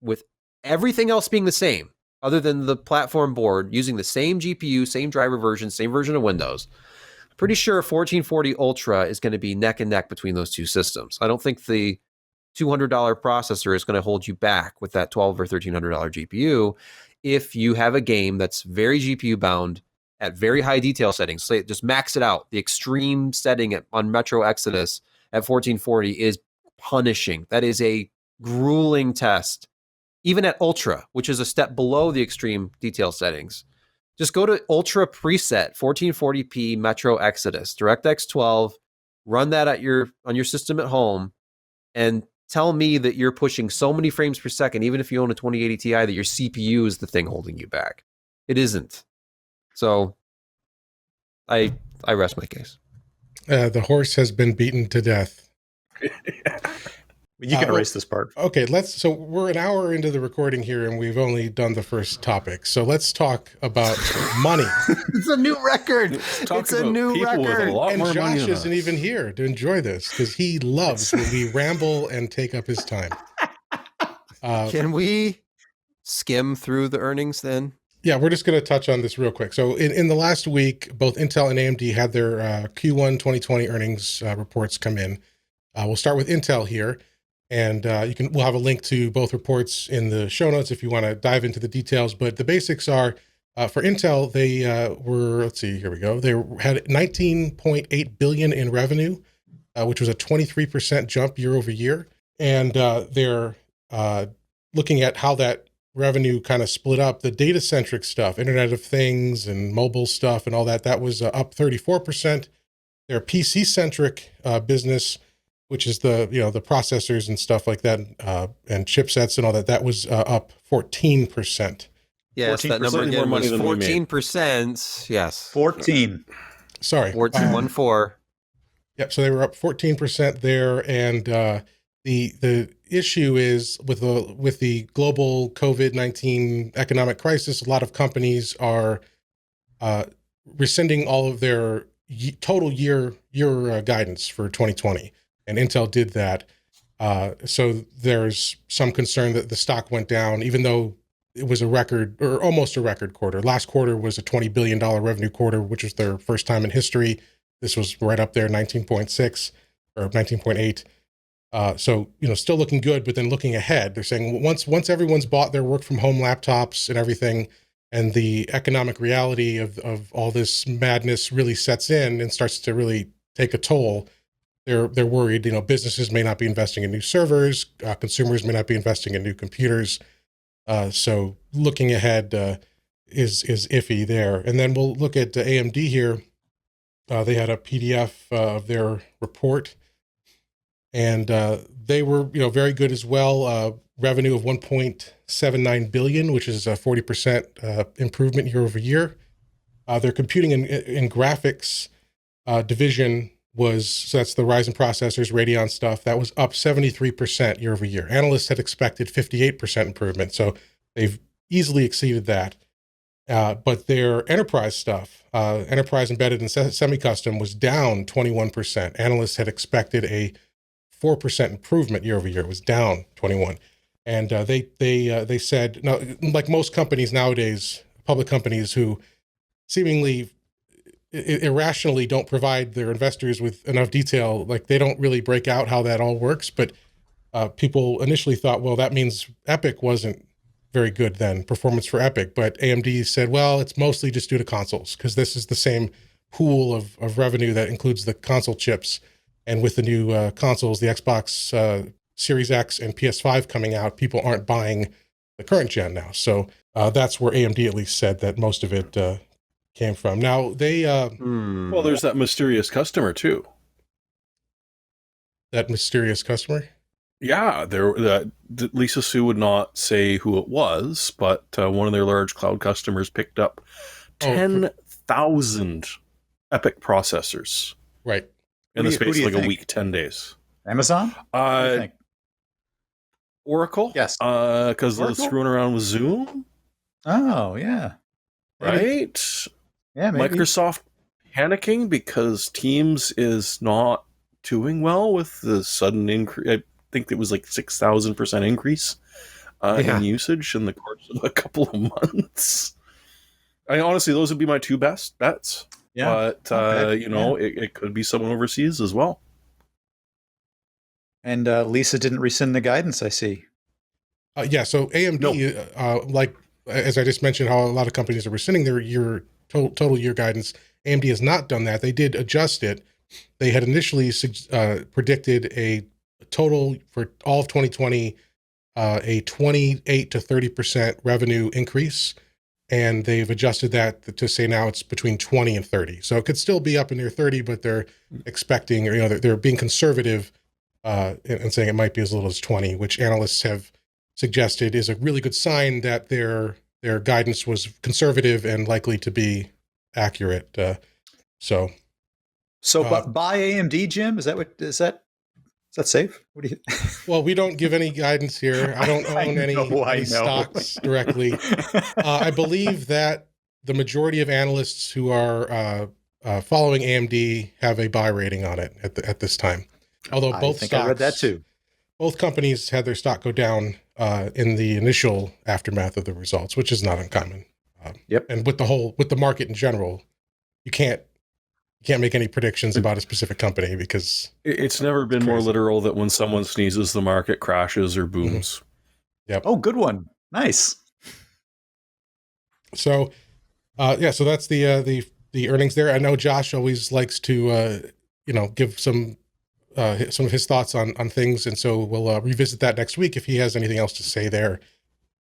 with everything else being the same, other than the platform board, using the same GPU, same driver version, same version of Windows. I'm pretty sure 1440 Ultra is going to be neck and neck between those two systems. I don't think the $200 processor is going to hold you back with that $1,200 or $1,300 GPU if you have a game that's very GPU bound at very high detail settings. So just max it out. The extreme setting on Metro Exodus at 1440 is punishing. That is a grueling test. Even at Ultra, which is a step below the extreme detail settings. Just go to Ultra preset, 1440p Metro Exodus, DirectX 12, run that on your system at home, and tell me that you're pushing so many frames per second, even if you own a 2080 Ti, that your CPU is the thing holding you back. It isn't. So I rest my case. The horse has been beaten to death. You can erase this part. Okay, so we're an hour into the recording here, and we've only done the first topic. So let's talk about money. It's a new record. It's a new record. And Josh isn't even here to enjoy this because he loves when we ramble and take up his time. Can we skim through the earnings then? Yeah, we're just going to touch on this real quick. So in the last week, both Intel and AMD had their Q1 2020 earnings reports come in. We'll start with Intel here. And we'll have a link to both reports in the show notes if you want to dive into the details. But the basics are, for Intel, they here we go. They had 19.8 billion in revenue, which was a 23% jump year over year. And they're looking at how that revenue kind of split up. The data-centric stuff, Internet of Things and mobile stuff and all that, that was up 34%. Their PC-centric business, which is the processors and stuff like that, and chipsets and all that, that was up 14%. Yes, that number again was 14%. Yes. 14. Sorry. 14. Yep, so they were up 14% there, and the issue is with the global COVID-19 economic crisis, a lot of companies are rescinding all of their total year guidance for 2020, and Intel did that. So there's some concern that the stock went down, even though it was a record or almost a record quarter. Last quarter was a $20 billion revenue quarter, which was their first time in history. This was right up there, 19.6 or 19.8. So, still looking good, but then looking ahead, they're saying once everyone's bought their work from home laptops and everything, and the economic reality of all this madness really sets in and starts to really take a toll, they're worried. Businesses may not be investing in new servers, consumers may not be investing in new computers. So looking ahead is iffy there. And then we'll look at AMD here. They had a PDF of their report, and they were very good as well. Revenue of 1.79 billion, which is a 40% improvement year over year. Their computing and graphics division so that's the Ryzen processors, Radeon stuff, that was up 73% year over year. Analysts had expected 58% improvement, so they've easily exceeded that. But their enterprise stuff, enterprise embedded and semi-custom, was down 21%. Analysts had expected a 4% improvement year over year. It was down 21%. And they said, now, like most companies nowadays, public companies who seemingly irrationally don't provide their investors with enough detail, like they don't really break out how that all works. But people initially thought, well, that means Epic wasn't very good then, performance for Epic. But AMD said, well, it's mostly just due to consoles, because this is the same pool of revenue that includes the console chips. And with the new consoles, the Xbox Series X and PS5 coming out, people aren't buying the current gen now. So that's where AMD at least said that most of it came from. Now they well, there's that mysterious customer too. That mysterious customer. Yeah, Lisa Su would not say who it was, but one of their large cloud customers picked up 10,000 Epic processors. Right. In the space of like a week, 10 days. Amazon? What do you think? Oracle? Yes. Because they're screwing around with Zoom. Oh, yeah. Right? Yeah, maybe. Microsoft panicking because Teams is not doing well with the sudden increase. I think it was like 6,000% increase in usage in the course of a couple of months. Honestly, those would be my two best bets. Yeah. But, it could be someone overseas as well. And Lisa didn't rescind the guidance, I see. So AMD, like, as I just mentioned, how a lot of companies are rescinding their total year guidance, AMD has not done that. They did adjust it. They had initially predicted a total for all of 2020, a 28 to 30% revenue increase. And they've adjusted that to say now it's between 20 and 30. So it could still be up in near 30, but they're expecting, or they're being conservative and saying it might be as little as 20, which analysts have suggested is a really good sign that their guidance was conservative and likely to be accurate. So buy AMD, Jim? Is that safe? What do you? Well, we don't give any guidance here. I don't own any stocks directly. I believe that the majority of analysts who are following AMD have a buy rating on it at this time. Although I read that too. Both companies had their stock go down in the initial aftermath of the results, which is not uncommon. And with the market in general, you can't make any predictions about a specific company because it's never been more literal that when someone sneezes, the market crashes or booms. Mm-hmm. Yep. Oh, good one. Nice. So, so that's the earnings there. I know Josh always likes to, give some of his thoughts on things. And so we'll revisit that next week if he has anything else to say there.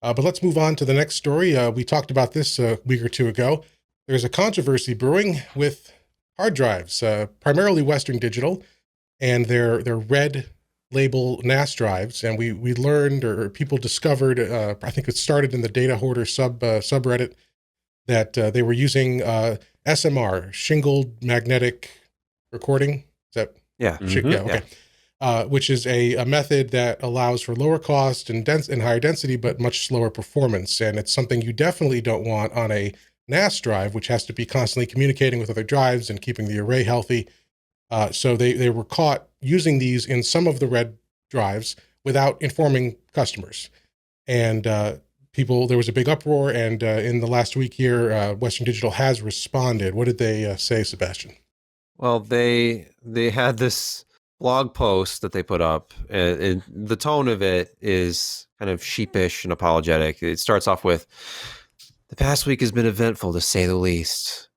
But let's move on to the next story. We talked about this a week or two ago. There's a controversy brewing with hard drives, primarily Western Digital, and their red label NAS drives. And we learned, or people discovered, I think it started in the Data Hoarder subreddit, that they were using SMR, shingled magnetic recording. Is that? Yeah. Mm-hmm. Yeah. Okay. Yeah. Which is a method that allows for lower cost and higher density, but much slower performance. And it's something you definitely don't want on a NAS drive, which has to be constantly communicating with other drives and keeping the array healthy. So they were caught using these in some of the red drives without informing customers. And there was a big uproar. And in the last week here, Western Digital has responded. What did they say, Sebastian? Well, they had this blog post that they put up, and the tone of it is kind of sheepish and apologetic. It starts off with, "The past week has been eventful, to say the least.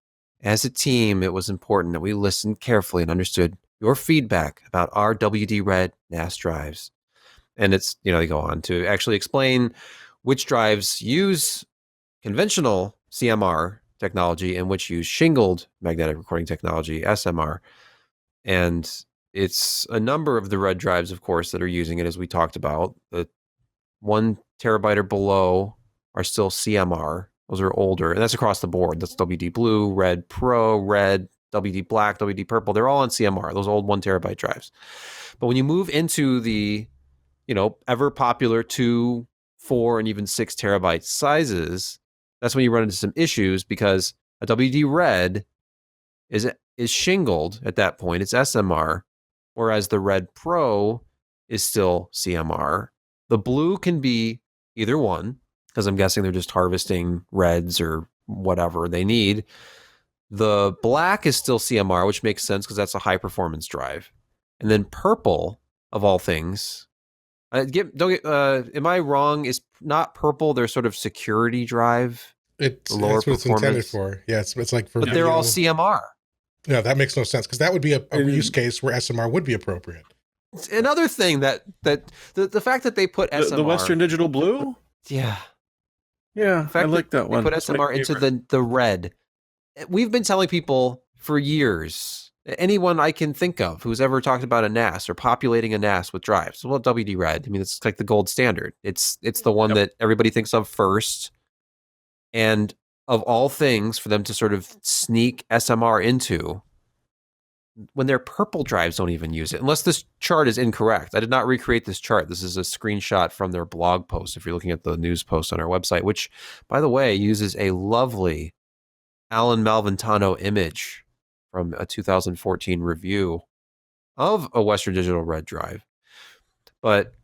As a team, it was important that we listened carefully and understood your feedback about our WD Red NAS drives." And it's, they go on to actually explain which drives use conventional CMR technology and which use shingled magnetic recording technology, SMR. And it's a number of the red drives, of course, that are using it, as we talked about. The 1 terabyte or below are still CMR. Those are older, and that's across the board. That's WD Blue, Red Pro, Red, WD Black, WD Purple. They're all on CMR, those old 1 terabyte drives. But when you move into the, ever popular 2, 4, and even 6 terabyte sizes, that's when you run into some issues, because a WD Red is shingled at that point. It's SMR, whereas the Red Pro is still CMR. The blue can be either one, because I'm guessing they're just harvesting reds or whatever they need. The black is still CMR, which makes sense because that's a high performance drive. And then purple, of all things, am I wrong? Is not purple their sort of security drive? That's what it's intended for. Yeah, it's like for. But they're all CMR. No, that makes no sense, because that would be a use case where SMR would be appropriate. Another thing that the fact that they put SMR, the Western Digital Blue, yeah, I like that one. They put SMR into the red. We've been telling people for years, anyone I can think of who's ever talked about a NAS or populating a NAS with drives, well, WD Red. I mean, it's like the gold standard. It's the one that everybody thinks of first. And of all things, for them to sort of sneak SMR into, when their purple drives don't even use it, unless this chart is incorrect. I did not recreate this chart. This is a screenshot from their blog post, if you're looking at the news post on our website, which, by the way, uses a lovely Alan Malventano image from a 2014 review of a Western Digital Red drive. But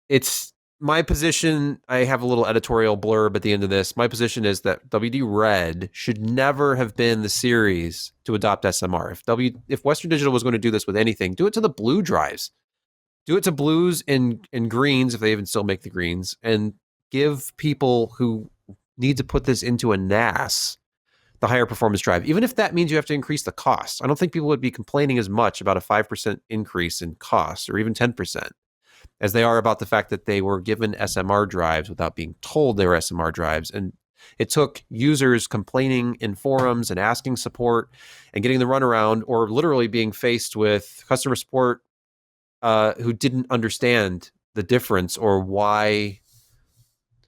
it's my position. I have a little editorial blurb at the end of this. My position is that WD Red should never have been the series to adopt SMR. If Western Digital was going to do this with anything, do it to the blue drives. Do it to blues and greens, if they even still make the greens, and give people who need to put this into a NAS the higher performance drive, even if that means you have to increase the cost. I don't think people would be complaining as much about a 5% increase in cost, or even 10%, as they are about the fact that they were given SMR drives without being told they were SMR drives. And it took users complaining in forums and asking support and getting the runaround, or literally being faced with customer support who didn't understand the difference, or why,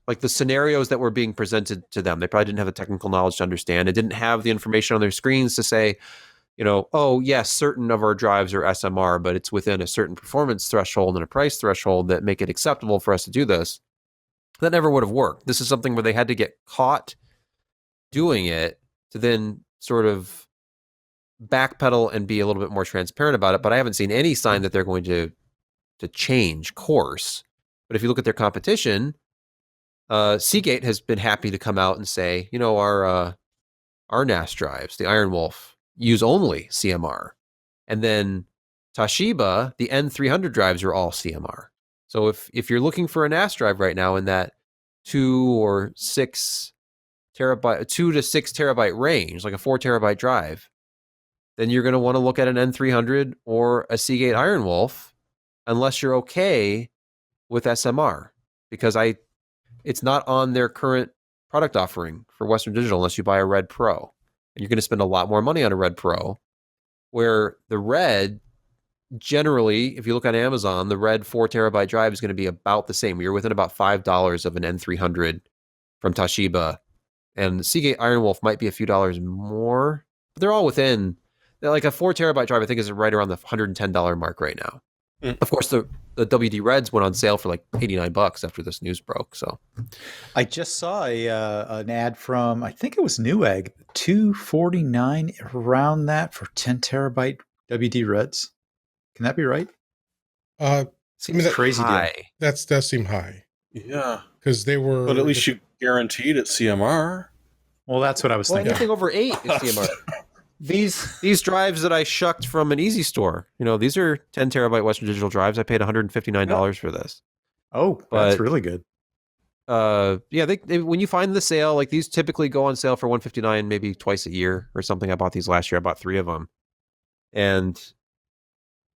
like the scenarios that were being presented to them. They probably didn't have the technical knowledge to understand. It didn't have the information on their screens to say, oh, yes, certain of our drives are SMR, but it's within a certain performance threshold and a price threshold that make it acceptable for us to do this. That never would have worked. This is something where they had to get caught doing it to then sort of backpedal and be a little bit more transparent about it. But I haven't seen any sign that they're going to change course. But if you look at their competition, Seagate has been happy to come out and say, our NAS drives, the Iron Wolf, use only CMR. And then Toshiba, the N300 drives are all CMR. So if you're looking for a NAS drive right now in that 2 to 6 terabyte range, like a 4 terabyte drive, then you're going to want to look at an N300 or a Seagate Iron Wolf, unless you're okay with SMR, because it's not on their current product offering for Western Digital unless you buy a Red Pro. And you're going to spend a lot more money on a Red Pro, where the Red, generally, if you look on Amazon, the Red 4 terabyte drive is going to be about the same. You're within about $5 of an N300 from Toshiba. And the Seagate Iron Wolf might be a few dollars more, but they're all within. Like a 4 terabyte drive, I think, is right around the $110 mark right now. Of course, the WD Reds went on sale for like $89 after this news broke. So I just saw an ad from, I think it was Newegg, $249 around that for 10 terabyte WD Reds. Can that be right? seems that- crazy deal. high. That does seem high Yeah. because they were. But at least you guaranteed at CMR. Well, that's what I was Well, thinking. anything over 8 is CMR. These drives that I shucked from an Easy Store, these are 10 terabyte Western Digital drives. I paid $159 for this. Oh, But- that's really good. Yeah, they when you find the sale, like these typically go on sale for $159 maybe twice a year or something. I bought these last year. I bought 3 of them, and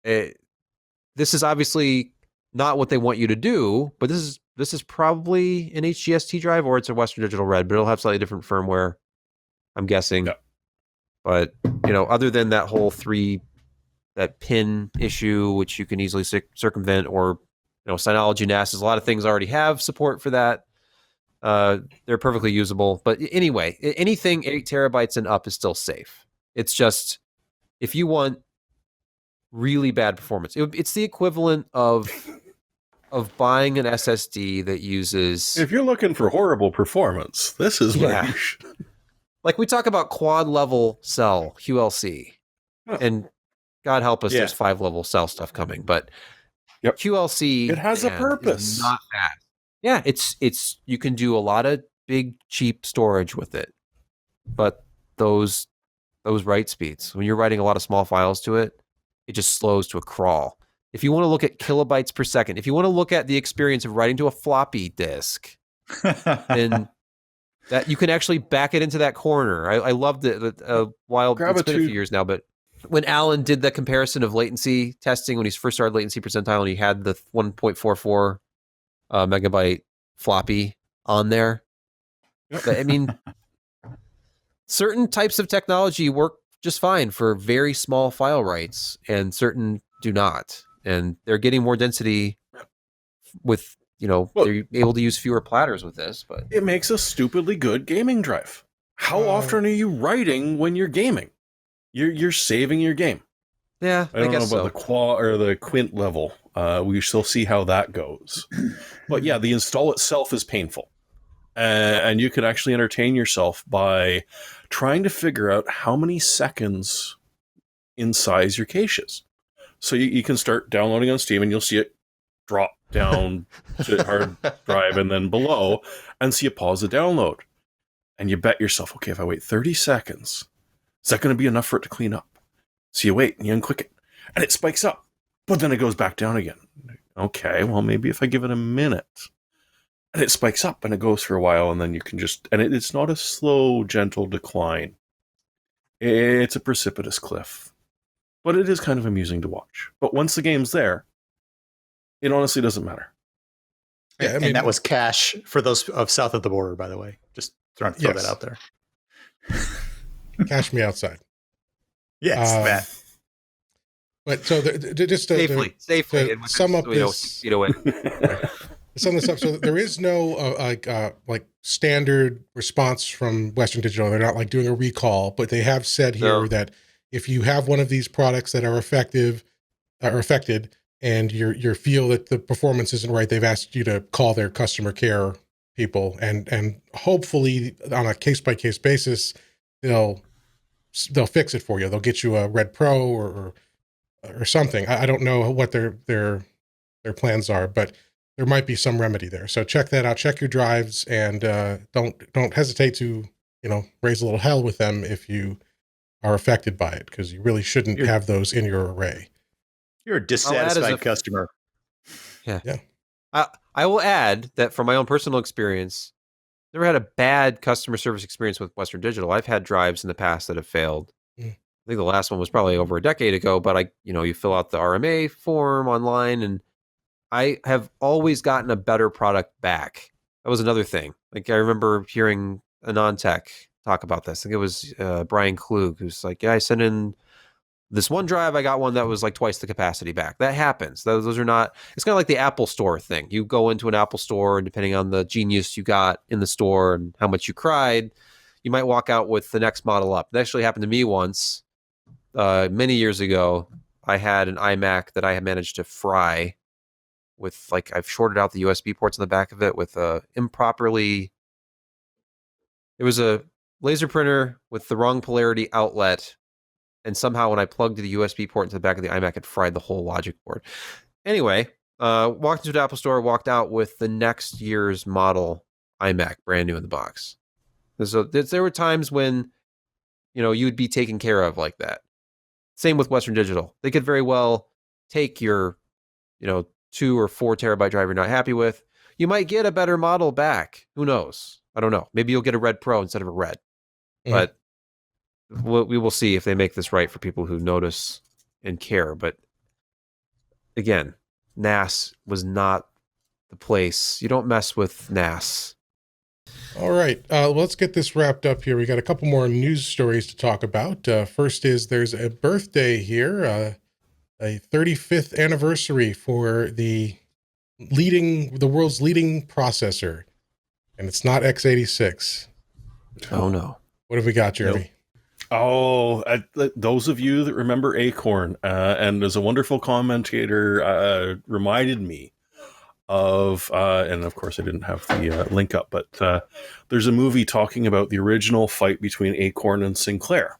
this is obviously not what they want you to do. But this is probably an HGST drive or it's a Western Digital Red, but it'll have slightly different firmware, I'm guessing. Yeah. But other than that pin issue, which you can easily circumvent, or Synology NAS, a lot of things already have support for that. They're perfectly usable. But anyway, anything 8 terabytes and up is still safe. It's just if you want really bad performance, it's the equivalent of buying an SSD that uses. If you're looking for horrible performance, this is where Yeah. you should. Like we talk about quad level cell QLC, Huh. and God help us, Yeah. there's 5 level cell stuff coming, but Yep. QLC It has a man, purpose. is not fast. Yeah, it's you can do a lot of big cheap storage with it, but those write speeds, when you're writing a lot of small files to it, it just slows to a crawl. If you want to look at kilobytes per second, if you want to look at the experience of writing to a floppy disk, then that you can actually back it into that corner. I loved it a while. Grab It's a been a few two- years now, but when Alan did the comparison of latency testing when he first started latency percentile, and he had the 1.44 megabyte floppy on there. But, I mean, certain types of technology work just fine for very small file writes, and certain do not. And they're getting more density with, they're able to use fewer platters with this. But It makes a stupidly good gaming drive. How often are you writing when you're gaming? You're saving your game. yeah, I don't know guess about so. the quad or the quint level. We shall see how that goes. But yeah, the install itself is painful. And you can actually entertain yourself by trying to figure out how many seconds in size your cache is. So you can start downloading on Steam and you'll see it drop down to hard drive and then below, and so you pause the download. And you bet yourself, okay, if I wait 30 seconds, is that going to be enough for it to clean up? So you wait and you unclick it, and it spikes up, but then it goes back down again. Okay, well, maybe if I give it a minute, and it spikes up and it goes for a while, and then you can just, and it's not a slow, gentle decline. It's a precipitous cliff, but it is kind of amusing to watch. But once the game's there, it honestly doesn't matter. Yeah, I mean, and that was cash for those of south of the border, by the way. Just throw Yes. that out there. cash me outside. Yes, Um, that. But so just to safely. to and with sum up you know, this- 6 feet away. sum this up. So there is no like standard response from Western Digital. They're not like doing a recall, but they have said here No. that if you have one of these products that are affected, and you feel that the performance isn't right, they've asked you to call their customer care people, and hopefully on a case by case basis, they'll fix it for you. They'll get you a Red Pro or something. I don't know what their plans are, but there might be some remedy there. So check that out. Check your drives, and don't hesitate to raise a little hell with them if you are affected by it, because you really shouldn't have those in your array. You're a I'll add as dissatisfied a- customer. I will add that from my own personal experience, never had a bad customer service experience with Western Digital. I've had drives in the past that have failed. Mm. I think the last one was probably over a decade ago, but you fill out the RMA form online, and I have always gotten a better product back. That was another thing. Like I remember hearing a non-tech talk about this. I think it was Brian Klug, who's like, yeah, I sent in this one drive, I got one that was like twice the capacity back. That happens. Those are not, it's kind of like the Apple Store thing. You go into an Apple Store, and depending on the genius you got in the store and how much you cried, you might walk out with the next model up. That actually happened to me once, many years ago. I had an iMac that I had managed to fry with, like, I've shorted out the USB ports on the back of it with it was a laser printer with the wrong polarity outlet. And somehow when I plugged the USB port into the back of the iMac, it fried the whole logic board. Anyway, walked into the Apple store, walked out with the next year's model iMac, brand new in the box. So there were times when, you would be taken care of like that. Same with Western Digital. They could very well take your, 2 or 4 terabyte drive you're not happy with. You might get a better model back. Who knows? I don't know. Maybe you'll get a Red Pro instead of a Red. But we will see if they make this right for people who notice and care. But again, NAS was not the place. You don't mess with NAS. All right, let's get this wrapped up here. We got a couple more news stories to talk about. First is there's a birthday here, a 35th anniversary for the world's leading processor, and it's not x86. Oh no! What have we got, Jeremy? Oh, those of you that remember Acorn, and as a wonderful commentator reminded me of, and of course I didn't have the link up, but there's a movie talking about the original fight between Acorn and Sinclair.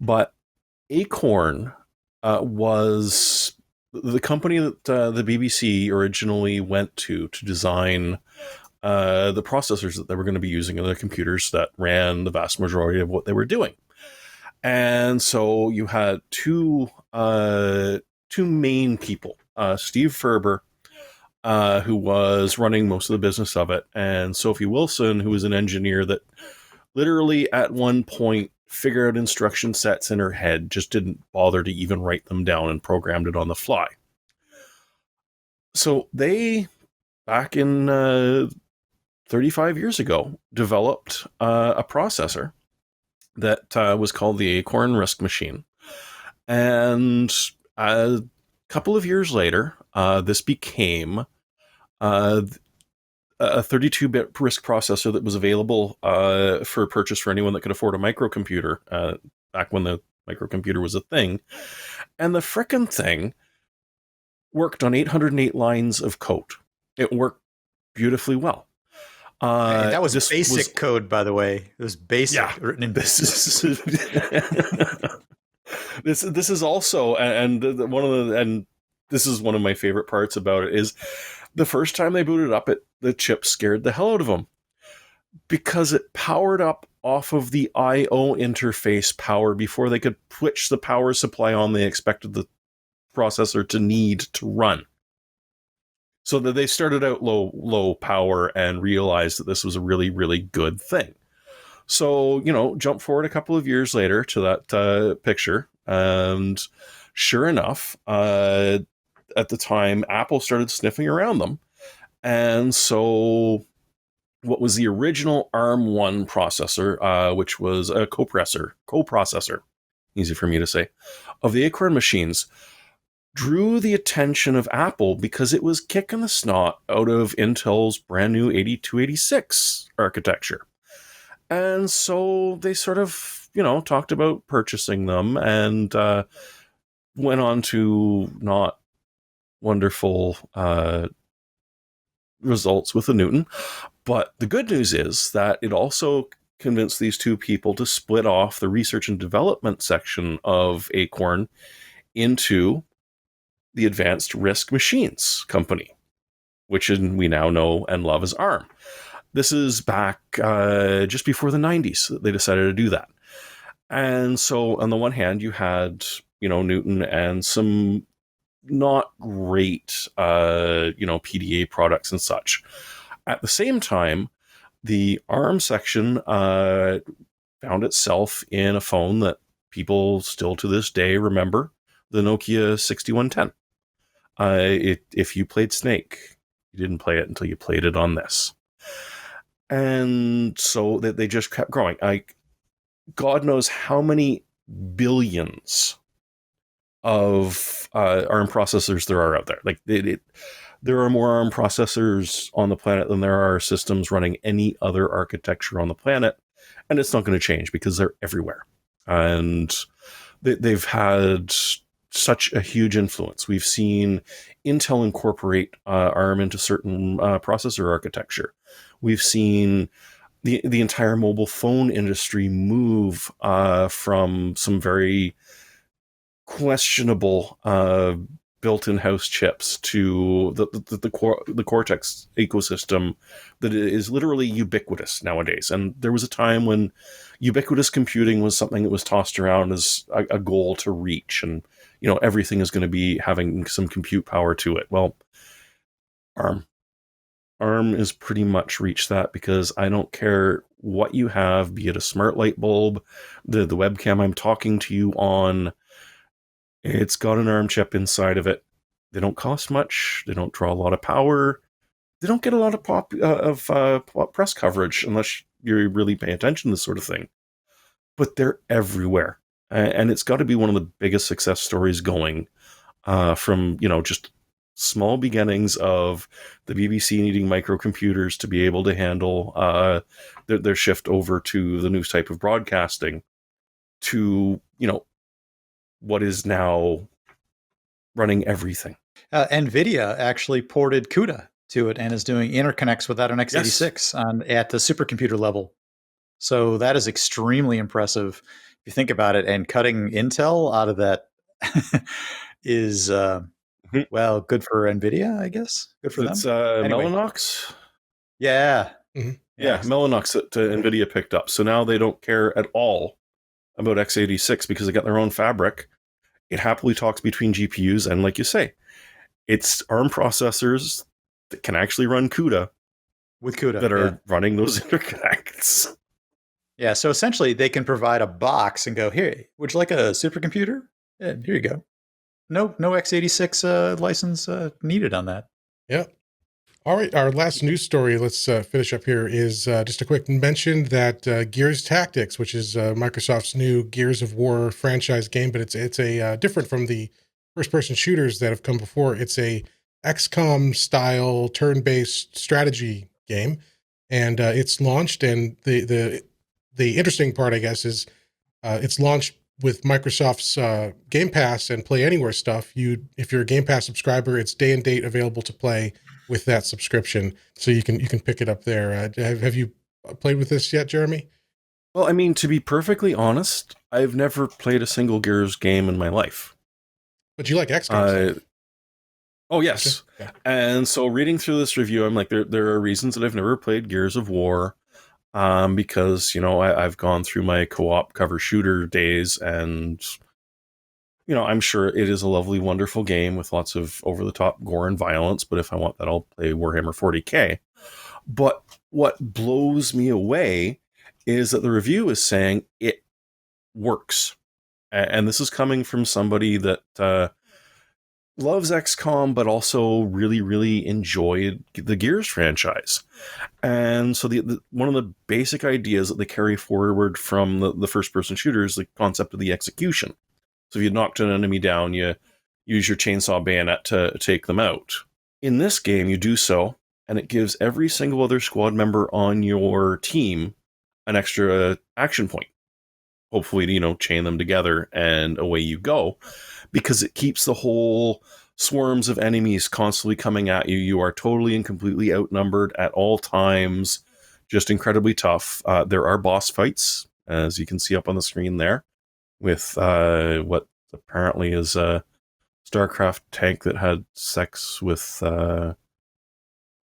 But Acorn was the company that the BBC originally went to design the processors that they were going to be using in the computers that ran the vast majority of what they were doing. And so you had two main people, Steve Ferber, who was running most of the business of it, and Sophie Wilson, who was an engineer that literally at one point figured out instruction sets in her head, just didn't bother to even write them down and programmed it on the fly. So they, back in 35 years ago, developed a processor that was called the Acorn RISC machine. And a couple of years later, this became a 32-bit RISC processor that was available for purchase for anyone that could afford a microcomputer, back when the microcomputer was a thing. And the frickin' thing worked on 808 lines of code. It worked beautifully well. That was basic code, by the way. It was basic, yeah, written in this is also, and this is one of my favorite parts about it, is the first time they booted up the chip scared the hell out of them, because it powered up off of the I/O interface power before they could switch the power supply on they expected the processor to need to run. So that they started out low power and realized that this was a really, really good thing. So, jump forward a couple of years later to that picture, and sure enough, at the time, Apple started sniffing around them. And so what was the original ARM1 processor, which was a coprocessor, easy for me to say, of the Acorn machines, drew the attention of Apple because it was kicking the snot out of Intel's brand new 8286 architecture. And so they sort of, talked about purchasing them, and went on to not wonderful results with the Newton. But the good news is that it also convinced these two people to split off the research and development section of Acorn into the Advanced RISC Machines company, which we now know and love as ARM. This is back just before the 90s that they decided to do that. And so on the one hand, you had, Newton and some not great, PDA products and such. At the same time, the ARM section found itself in a phone that people still to this day remember, the Nokia 6110. If you played Snake, you didn't play it until you played it on this. And so they just kept growing. God knows how many billions of ARM processors there are out there. Like there are more ARM processors on the planet than there are systems running any other architecture on the planet, and it's not going to change because they're everywhere. And they've had such a huge influence. We've seen Intel incorporate ARM into certain processor architecture. We've seen the entire mobile phone industry move from some very questionable built-in house chips to the Cortex ecosystem that is literally ubiquitous nowadays. And there was a time when ubiquitous computing was something that was tossed around as a goal to reach, and everything is going to be having some compute power to it. Well, ARM has pretty much reached that, because I don't care what you have, be it a smart light bulb, the webcam I'm talking to you on, it's got an ARM chip inside of it. They don't cost much. They don't draw a lot of power. They don't get a lot of press coverage unless you really pay attention to this sort of thing. But they're everywhere. And it's got to be one of the biggest success stories going from, just small beginnings of the BBC needing microcomputers to be able to handle their shift over to the new type of broadcasting to, what is now running everything. NVIDIA actually ported CUDA to it and is doing interconnects without an x86 at the supercomputer level. So that is extremely impressive if you think about it. And cutting Intel out of that is, well, good for NVIDIA, I guess. Good for them. Anyway. Mellanox? Yeah. Mm-hmm. Yeah, Mellanox that NVIDIA picked up. So now they don't care at all about x86 because they got their own fabric. It happily talks between GPUs, and like you say, it's ARM processors that can actually run CUDA with CUDA that are running those interconnects. Yeah, so essentially they can provide a box and go, here, would you like a supercomputer? Yeah, here you go. No x86 license needed on that. Yeah. All right, our last news story, let's finish up here, is just a quick mention that Gears Tactics, which is Microsoft's new Gears of War franchise game, but it's a different from the first-person shooters that have come before. It's a XCOM style turn-based strategy game, and it's launched. And the interesting part, I guess, is it's launched with Microsoft's Game Pass and Play Anywhere stuff. If you're a Game Pass subscriber, it's day and date available to play with that subscription, so you can pick it up there. Have you played with this yet, Jeremy? Well, I mean, to be perfectly honest, I've never played a single Gears game in my life. But you like XCOM? Oh yes, yeah. And so reading through this review, I'm like, there are reasons that I've never played Gears of War, because I've gone through my co-op cover shooter days, and I'm sure it is a lovely, wonderful game with lots of over-the-top gore and violence, but if I want that, I'll play Warhammer 40K. But what blows me away is that the review is saying it works. And this is coming from somebody that loves XCOM, but also really, really enjoyed the Gears franchise. And so one of the basic ideas that they carry forward from the first-person shooters, the concept of the execution. So if you knocked an enemy down, you use your chainsaw bayonet to take them out. In this game, you do so, and it gives every single other squad member on your team an extra action point. Hopefully, chain them together, and away you go. Because it keeps the whole swarms of enemies constantly coming at you. You are totally and completely outnumbered at all times. Just incredibly tough. There are boss fights, as you can see up on the screen there, with what apparently is a StarCraft tank that had sex with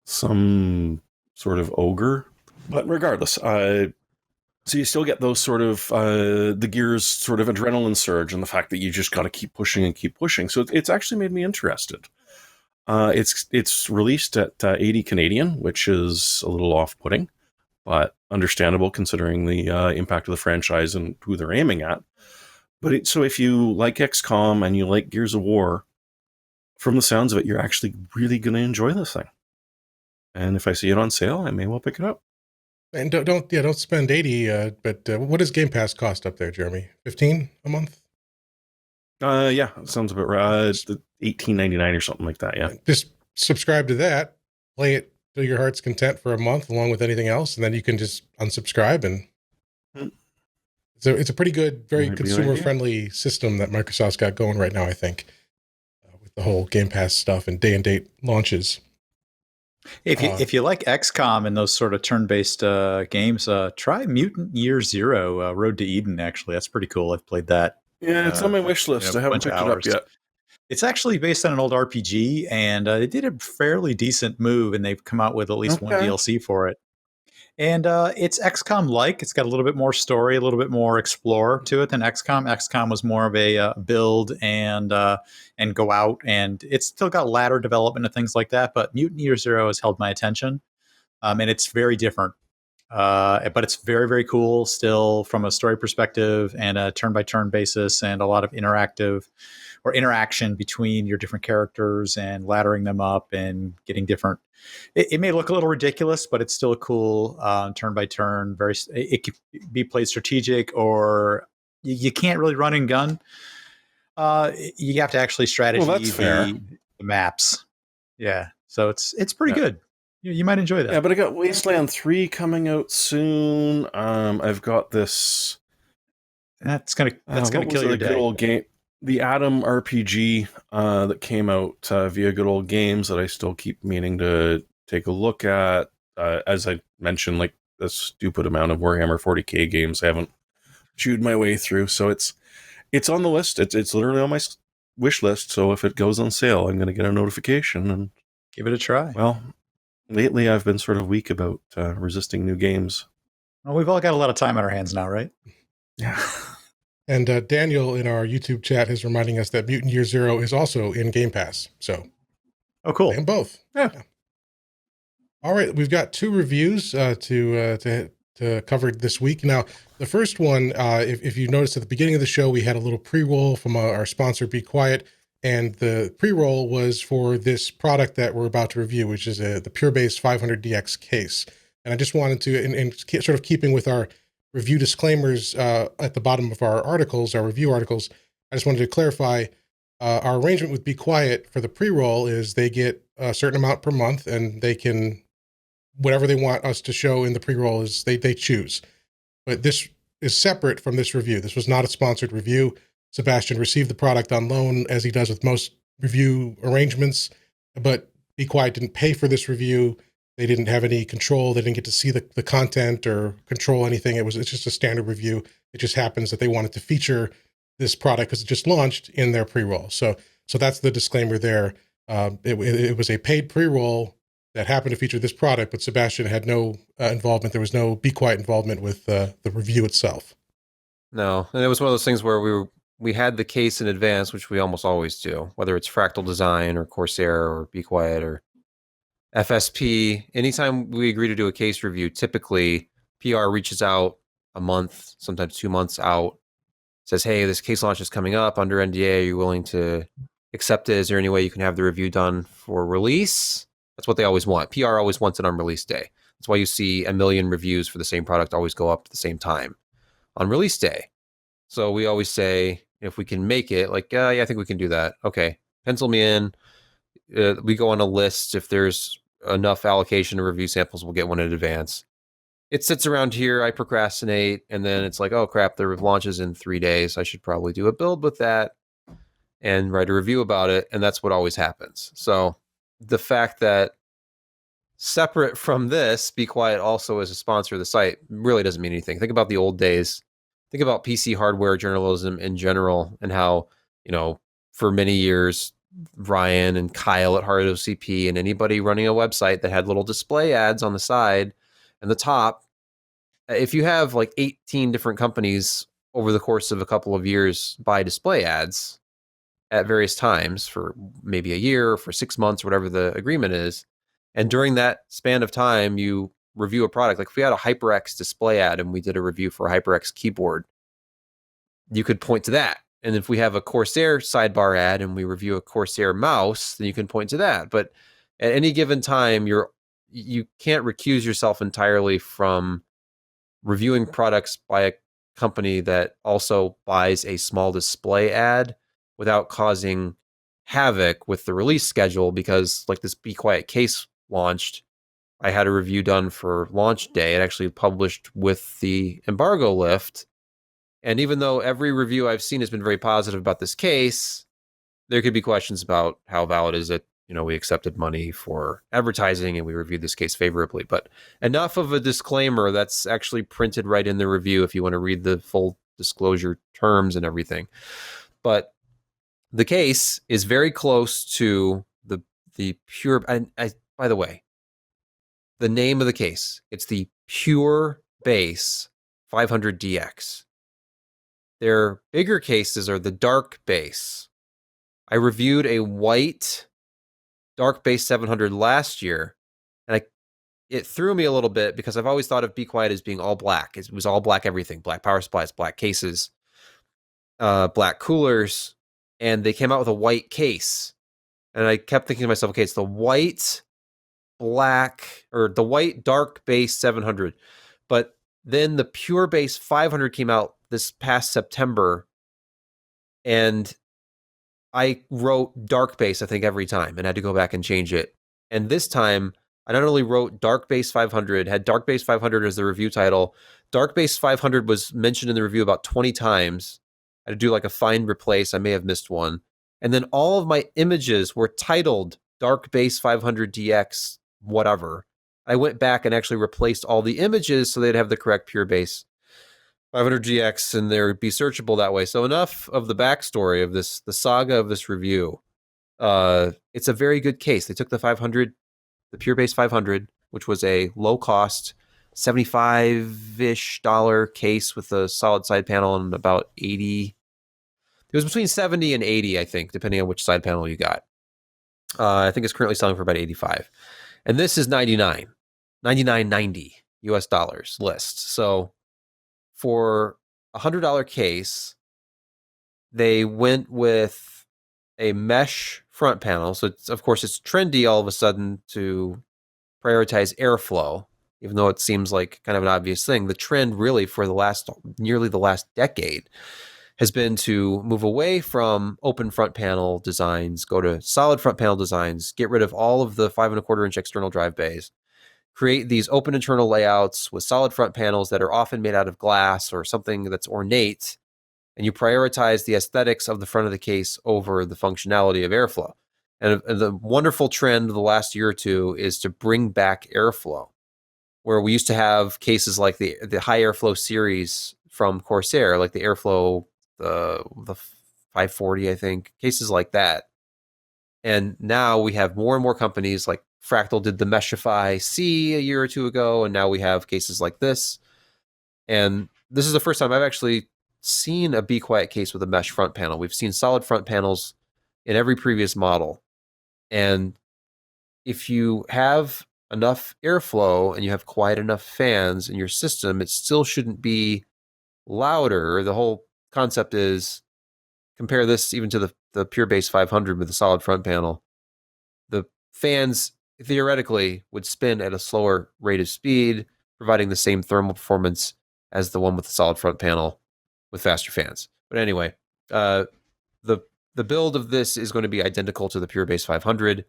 some sort of ogre. But regardless, so you still get those sort of the Gears sort of adrenaline surge, and the fact that you just got to keep pushing and keep pushing. So it's actually made me interested. It's released at 80 Canadian, which is a little off-putting, but understandable considering the impact of the franchise and who they're aiming at. But so if you like XCOM and you like Gears of War, from the sounds of it, you're actually really going to enjoy this thing. And if I see it on sale, I may well pick it up. And don't spend 80. But what does Game Pass cost up there, Jeremy? $15 a month? Yeah, sounds about right. $18.99 or something like that. Yeah, just subscribe to that, play it to your heart's content for a month, along with anything else, and then you can just unsubscribe and It's a pretty good, very Might be an idea. consumer-friendly system that Microsoft's got going right now, I think, with the whole Game Pass stuff and day-and-date launches. If you like XCOM and those sort of turn-based games, try Mutant Year Zero: Road to Eden. Actually, that's pretty cool. I've played that. Yeah, it's on my wish list. I haven't picked it up yet. It's actually based on an old RPG, and they did a fairly decent move, and they've come out with at least one DLC for it. And it's XCOM-like. It's got a little bit more story, a little bit more explore to it than XCOM. XCOM was more of a build and go out, and it's still got ladder development and things like that. But Mutant Year Zero has held my attention, and it's very different. But it's very, very cool still from a story perspective and a turn-by-turn basis, and a lot of interaction between your different characters and laddering them up and getting different. It may look a little ridiculous, but it's still a cool turn-by-turn. It can be played strategic, or you can't really run and gun. You have to actually strategy the maps. Yeah, so it's pretty good. You might enjoy that. Yeah, but I got Wasteland 3 coming out soon. I've got this. That's gonna kill your day. Good old game, the Atom RPG that came out via Good Old Games that I still keep meaning to take a look at. As I mentioned, like the stupid amount of Warhammer 40k games I haven't chewed my way through. So it's on the list. It's literally on my wish list. So if it goes on sale, I'm going to get a notification and give it a try. Well, lately I've been sort of weak about resisting new games. Well, we've all got a lot of time on our hands now, right? Yeah. And Daniel in our YouTube chat is reminding us that Mutant Year Zero is also in Game Pass. So, cool. And both. Yeah. All right, we've got 2 reviews to cover this week. Now, the first one, if you noticed at the beginning of the show, we had a little pre-roll from our sponsor, Be Quiet, and the pre-roll was for this product that we're about to review, which is the PureBase 500DX case. And I just wanted to, in sort of keeping with our review disclaimers at the bottom of our articles, our review articles, I just wanted to clarify our arrangement with Be Quiet for the pre-roll is they get a certain amount per month, and they can, whatever they want us to show in the pre-roll is they choose. But this is separate from this review. This was not a sponsored review. Sebastian received the product on loan, as he does with most review arrangements, but Be Quiet didn't pay for this review. They didn't have any control. They didn't get to see the content or control anything. It's just a standard review. It just happens that they wanted to feature this product because it just launched in their pre-roll. So that's the disclaimer there. It was a paid pre-roll that happened to feature this product, but Sebastian had no involvement. There was no Be Quiet involvement with the review itself. No, and it was one of those things where we had the case in advance, which we almost always do, whether it's Fractal Design or Corsair or Be Quiet or FSP. Anytime we agree to do a case review, typically PR reaches out a month, sometimes 2 months out, says, hey, this case launch is coming up under NDA. Are you willing to accept it? Is there any way you can have the review done for release? That's what they always want. PR always wants it on release day. That's why you see a million reviews for the same product always go up at the same time on release day. So we always say, if we can make it, like, yeah, I think we can do that. Okay, pencil me in. We go on a list. If there's enough allocation of review samples, we'll get one in advance. It sits around here. I procrastinate. And then it's like, oh, crap, the launches in 3 days. I should probably do a build with that and write a review about it. And that's what always happens. So the fact that separate from this, Be Quiet also as a sponsor of the site really doesn't mean anything. Think about the old days. Think about PC hardware journalism in general and how, for many years, Ryan and Kyle at Hard OCP and anybody running a website that had little display ads on the side and the top, if you have like 18 different companies over the course of a couple of years buy display ads at various times for maybe a year, or for 6 months, or whatever the agreement is, and during that span of time, you review a product. Like if we had a HyperX display ad and we did a review for a HyperX keyboard, you could point to that. And if we have a Corsair sidebar ad and we review a Corsair mouse, then you can point to that. But at any given time, you can't recuse yourself entirely from reviewing products by a company that also buys a small display ad without causing havoc with the release schedule. Because like this Be Quiet case launched, I had a review done for launch day. It actually published with the embargo lift. And even though every review I've seen has been very positive about this case, there could be questions about how valid is it. We accepted money for advertising and we reviewed this case favorably. But enough of a disclaimer that's actually printed right in the review if you want to read the full disclosure terms and everything. But the case is very close to the pure. By the way, the name of the case, it's the Pure Base 500DX. Their bigger cases are the Dark Base. I reviewed a white Dark Base 700 last year, and it threw me a little bit because I've always thought of Be Quiet as being all black. It was all black everything, black power supplies, black cases, black coolers, and they came out with a white case. And I kept thinking to myself, okay, it's the white Dark Base 700. But then the Pure Base 500 came out this past September, and I wrote Dark Base, I think, every time and had to go back and change it. And this time, I not only wrote Dark Base 500, had Dark Base 500 as the review title. Dark Base 500 was mentioned in the review about 20 times. I had to do like a find replace. I may have missed one. And then all of my images were titled Dark Base 500 DX, whatever. I went back and actually replaced all the images so they'd have the correct Pure Base 500 GX and they'd be searchable that way. So enough of the backstory of this, the saga of this review. It's a very good case. They took the Pure Base 500, which was a low cost, $75-ish case with a solid side panel and about 80. It was between 70 and 80, I think, depending on which side panel you got. I think it's currently selling for about 85. And this is $99.90 US dollars list. So for a $100 case, they went with a mesh front panel. So of course it's trendy all of a sudden to prioritize airflow, even though it seems like kind of an obvious thing. The trend really for nearly the last decade has been to move away from open front panel designs, go to solid front panel designs, get rid of all of the 5.25-inch external drive bays, create these open internal layouts with solid front panels that are often made out of glass or something that's ornate, and you prioritize the aesthetics of the front of the case over the functionality of airflow. And the wonderful trend of the last year or two is to bring back airflow, where we used to have cases like the high airflow series from Corsair, like the Airflow, the 540, I think, cases like that. And now we have more and more companies, like Fractal did the Meshify C a year or two ago, and now we have cases like this. And this is the first time I've actually seen a Be Quiet case with a mesh front panel. We've seen solid front panels in every previous model. And if you have enough airflow and you have quiet enough fans in your system, it still shouldn't be louder. The whole concept is, compare this even to the Pure Base 500 with a solid front panel. The fans theoretically would spin at a slower rate of speed, providing the same thermal performance as the one with the solid front panel with faster fans. But anyway, the build of this is going to be identical to the Pure Base 500.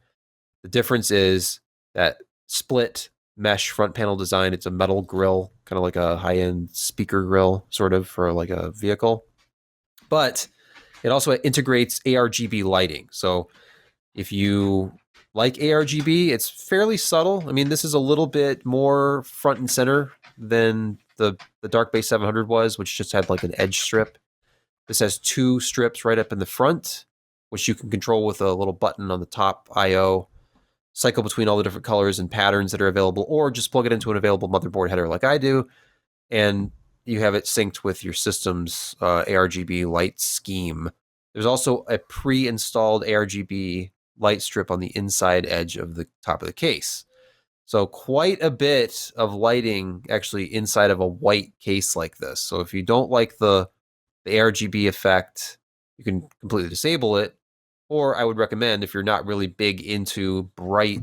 The difference is that split mesh front panel design. It's a metal grill, kind of like a high-end speaker grill, sort of, for like a vehicle. But it also integrates ARGB lighting. So if you like ARGB, it's fairly subtle. I mean, this is a little bit more front and center than the Dark Base 700 was, which just had like an edge strip. This has two strips right up in the front, which you can control with a little button on the top I/O, cycle between all the different colors and patterns that are available, or just plug it into an available motherboard header like I do, and you have it synced with your system's ARGB light scheme. There's also a pre-installed ARGB light strip on the inside edge of the top of the case. So quite a bit of lighting actually inside of a white case like this. So if you don't like the ARGB effect, you can completely disable it. Or I would recommend, if you're not really big into bright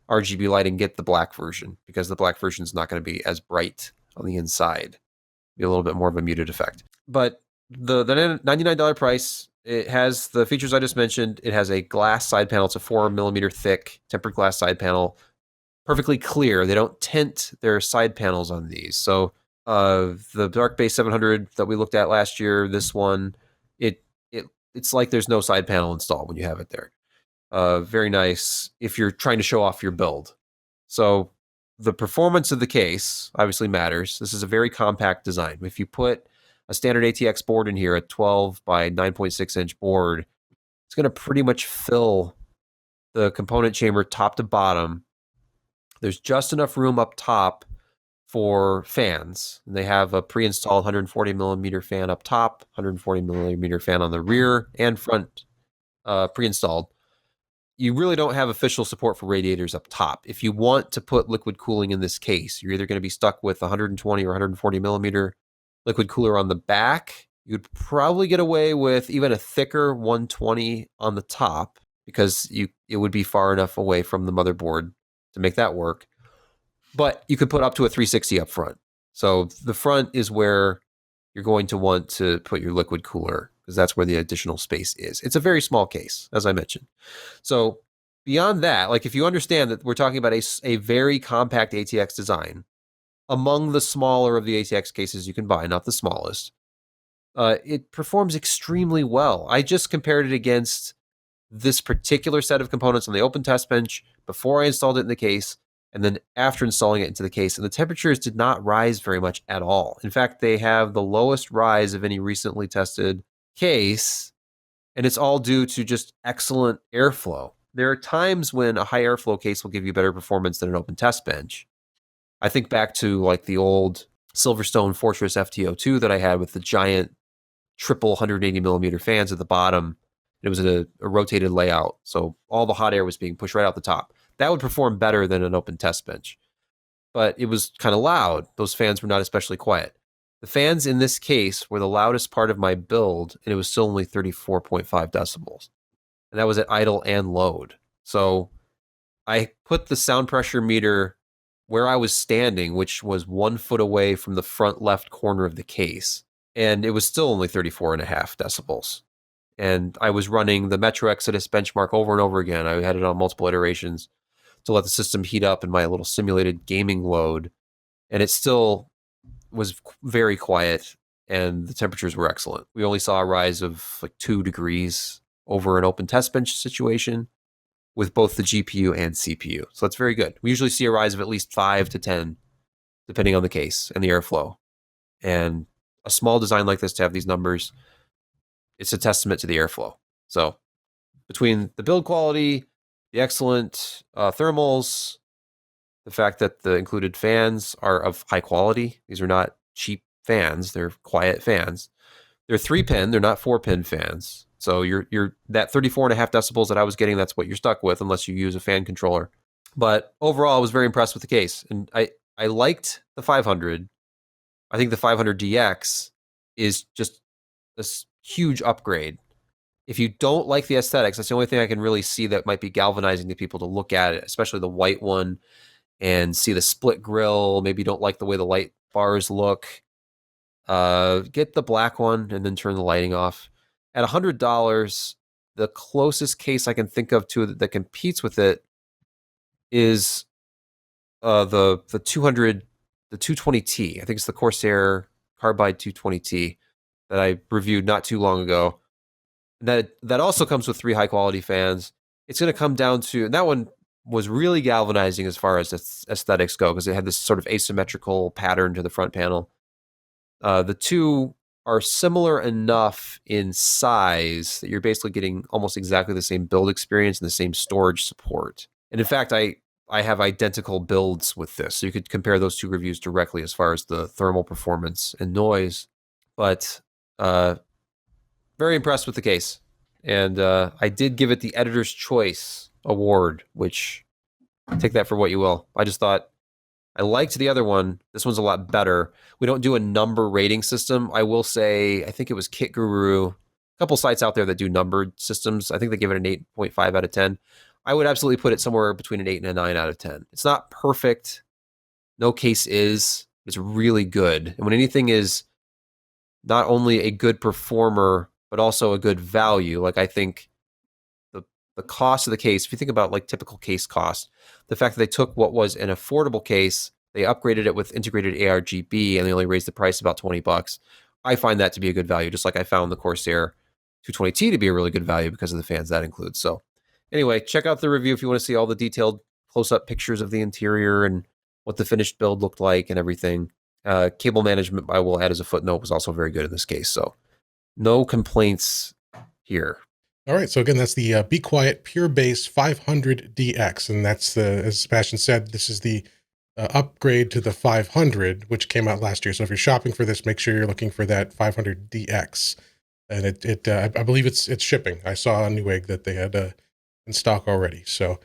RGB lighting, get the black version, because the black version is not going to be as bright on the inside. Be a little bit more of a muted effect. But the $99 price, it has the features I just mentioned. It has a glass side panel. It's a 4mm thick tempered glass side panel. Perfectly clear. They don't tint their side panels on these. So The Dark Base 700 that we looked at last year, this one, it's like there's no side panel installed when you have it there. Very nice if you're trying to show off your build. So the performance of the case obviously matters. This is a very compact design. If you put a standard ATX board in here, a 12 by 9.6 inch board, it's going to pretty much fill the component chamber top to bottom. There's just enough room up top for fans. They have a pre-installed 140 millimeter fan up top, 140 millimeter fan on the rear and front, pre-installed. You really don't have official support for radiators up top. If you want to put liquid cooling in this case, you're either going to be stuck with 120 or 140 millimeter liquid cooler on the back. You'd probably get away with even a thicker 120 on the top because it would be far enough away from the motherboard to make that work. But you could put up to a 360 up front. So the front is where you're going to want to put your liquid cooler because that's where the additional space is. It's a very small case, as I mentioned. So beyond that, like if you understand that we're talking about a very compact ATX design, among the smaller of the ATX cases you can buy, not the smallest, it performs extremely well. I just compared it against this particular set of components on the open test bench before I installed it in the case, and then after installing it into the case, and the temperatures did not rise very much at all. In fact, they have the lowest rise of any recently tested case, and it's all due to just excellent airflow. There are times when a high airflow case will give you better performance than an open test bench. I think back to like the old Silverstone Fortress FTO2 that I had with the giant triple 180 millimeter fans at the bottom. It was a rotated layout, so all the hot air was being pushed right out the top. That would perform better than an open test bench. But it was kind of loud. Those fans were not especially quiet. The fans in this case were the loudest part of my build, and it was still only 34.5 decibels. And that was at idle and load. So I put the sound pressure meter where I was standing, which was 1 foot away from the front left corner of the case. And it was still only 34.5 decibels. And I was running the Metro Exodus benchmark over and over again. I had it on multiple iterations to let the system heat up in my little simulated gaming load. And it still was very quiet, and the temperatures were excellent. We only saw a rise of like 2 degrees over an open test bench situation with both the GPU and CPU. So that's very good. We usually see a rise of at least 5 to 10, depending on the case and the airflow. And a small design like this to have these numbers, it's a testament to the airflow. So between the build quality, the excellent thermals, the fact that the included fans are of high quality. These are not cheap fans. They're quiet fans. They're 3-pin. They're not 4-pin fans. So you're that 34.5 decibels that I was getting, that's what you're stuck with unless you use a fan controller. But overall, I was very impressed with the case. And I liked the 500. I think the 500DX is just this huge upgrade. If you don't like the aesthetics, that's the only thing I can really see that might be galvanizing to people to look at it, especially the white one, and see the split grill. Maybe you don't like the way the light bars look. Get the black one and then turn the lighting off. At $100, the closest case I can think of to that competes with it is the 200, the 220T. I think it's the Corsair Carbide 220T that I reviewed not too long ago. That also comes with 3 high quality fans. It's going to come down to, and that one was really galvanizing as far as aesthetics go because it had this sort of asymmetrical pattern to the front panel. The two are similar enough in size that you're basically getting almost exactly the same build experience and the same storage support. And in fact, I have identical builds with this. So you could compare those 2 reviews directly as far as the thermal performance and noise. But very impressed with the case. And I did give it the Editor's Choice Award, which take that for what you will. I just thought I liked the other one. This one's a lot better. We don't do a number rating system. I will say, I think it was Kit Guru, a couple sites out there that do numbered systems. I think they give it an 8.5 out of 10. I would absolutely put it somewhere between an 8 and a 9 out of 10. It's not perfect. No case is. It's really good. And when anything is not only a good performer, but also a good value, like I think the cost of the case, if you think about like typical case cost, the fact that they took what was an affordable case They upgraded it with integrated ARGB, and they only raised the price about $20. I find that to be a good value, just like I found the Corsair 220T to be a really good value because of the fans that includes. So anyway, check out the review if you want to see all the detailed close-up pictures of the interior and what the finished build looked like and everything. Cable management, I will add as a footnote, was also very good in this case. So no complaints here. All right. So again, that's the Be Quiet Pure Bass 500DX. And that's as Sebastian said, this is the upgrade to the 500, which came out last year. So if you're shopping for this, make sure you're looking for that 500DX. And I believe it's shipping. I saw on Newegg that they had in stock already. So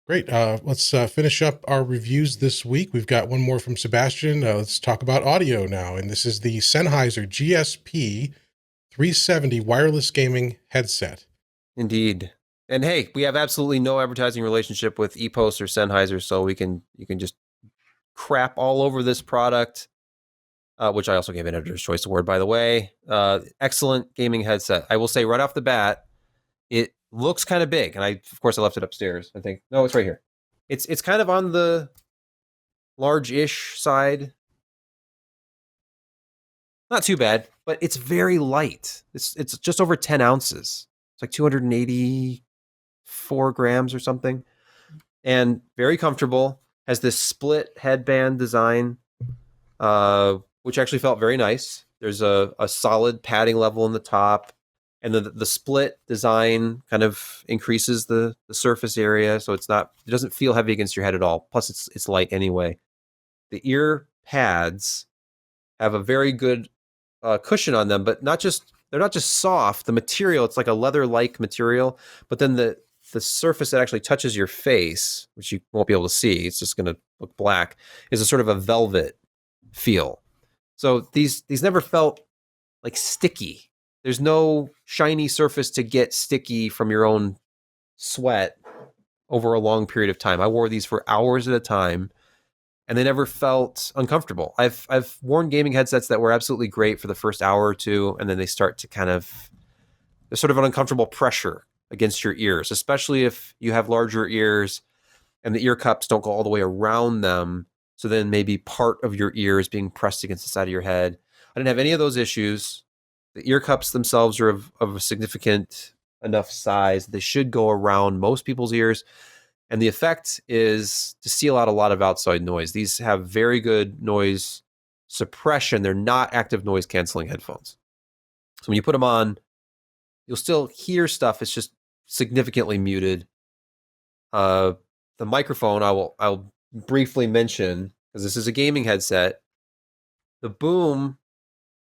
great. Let's finish up our reviews this week. We've got one more from Sebastian. Let's talk about audio now. And this is the Sennheiser GSP 370 wireless gaming headset. Indeed. And hey, we have absolutely no advertising relationship with EPOS or Sennheiser, so you can just crap all over this product, which I also gave an Editor's Choice Award, by the way. Excellent gaming headset. I will say right off the bat, it looks kind of big, and of course I left it upstairs. I think no, it's right here. It's kind of on the large-ish side. Not too bad, but it's very light. It's just over 10 ounces. It's like 284 grams or something, and very comfortable. Has this split headband design, which actually felt very nice. There's a solid padding level in the top, and the split design kind of increases the surface area, so it doesn't feel heavy against your head at all. Plus, it's light anyway. The ear pads have a very good cushion on them, but they're not just soft. The material, it's like a leather-like material, but then the surface that actually touches your face, which you won't be able to see, it's just going to look black, is a sort of a velvet feel. So these never felt like sticky. There's no shiny surface to get sticky from your own sweat over a long period of time. I wore these for hours at a time, and they never felt uncomfortable. I've worn gaming headsets that were absolutely great for the first hour or two, and then they start to there's sort of an uncomfortable pressure against your ears, especially if you have larger ears and the ear cups don't go all the way around them. So then maybe part of your ear is being pressed against the side of your head. I didn't have any of those issues. The ear cups themselves are of a significant enough size. They should go around most people's ears. And the effect is to seal out a lot of outside noise. These have very good noise suppression. They're not active noise canceling headphones. So when you put them on, you'll still hear stuff. It's just significantly muted. The microphone, I'll briefly mention, because this is a gaming headset. The boom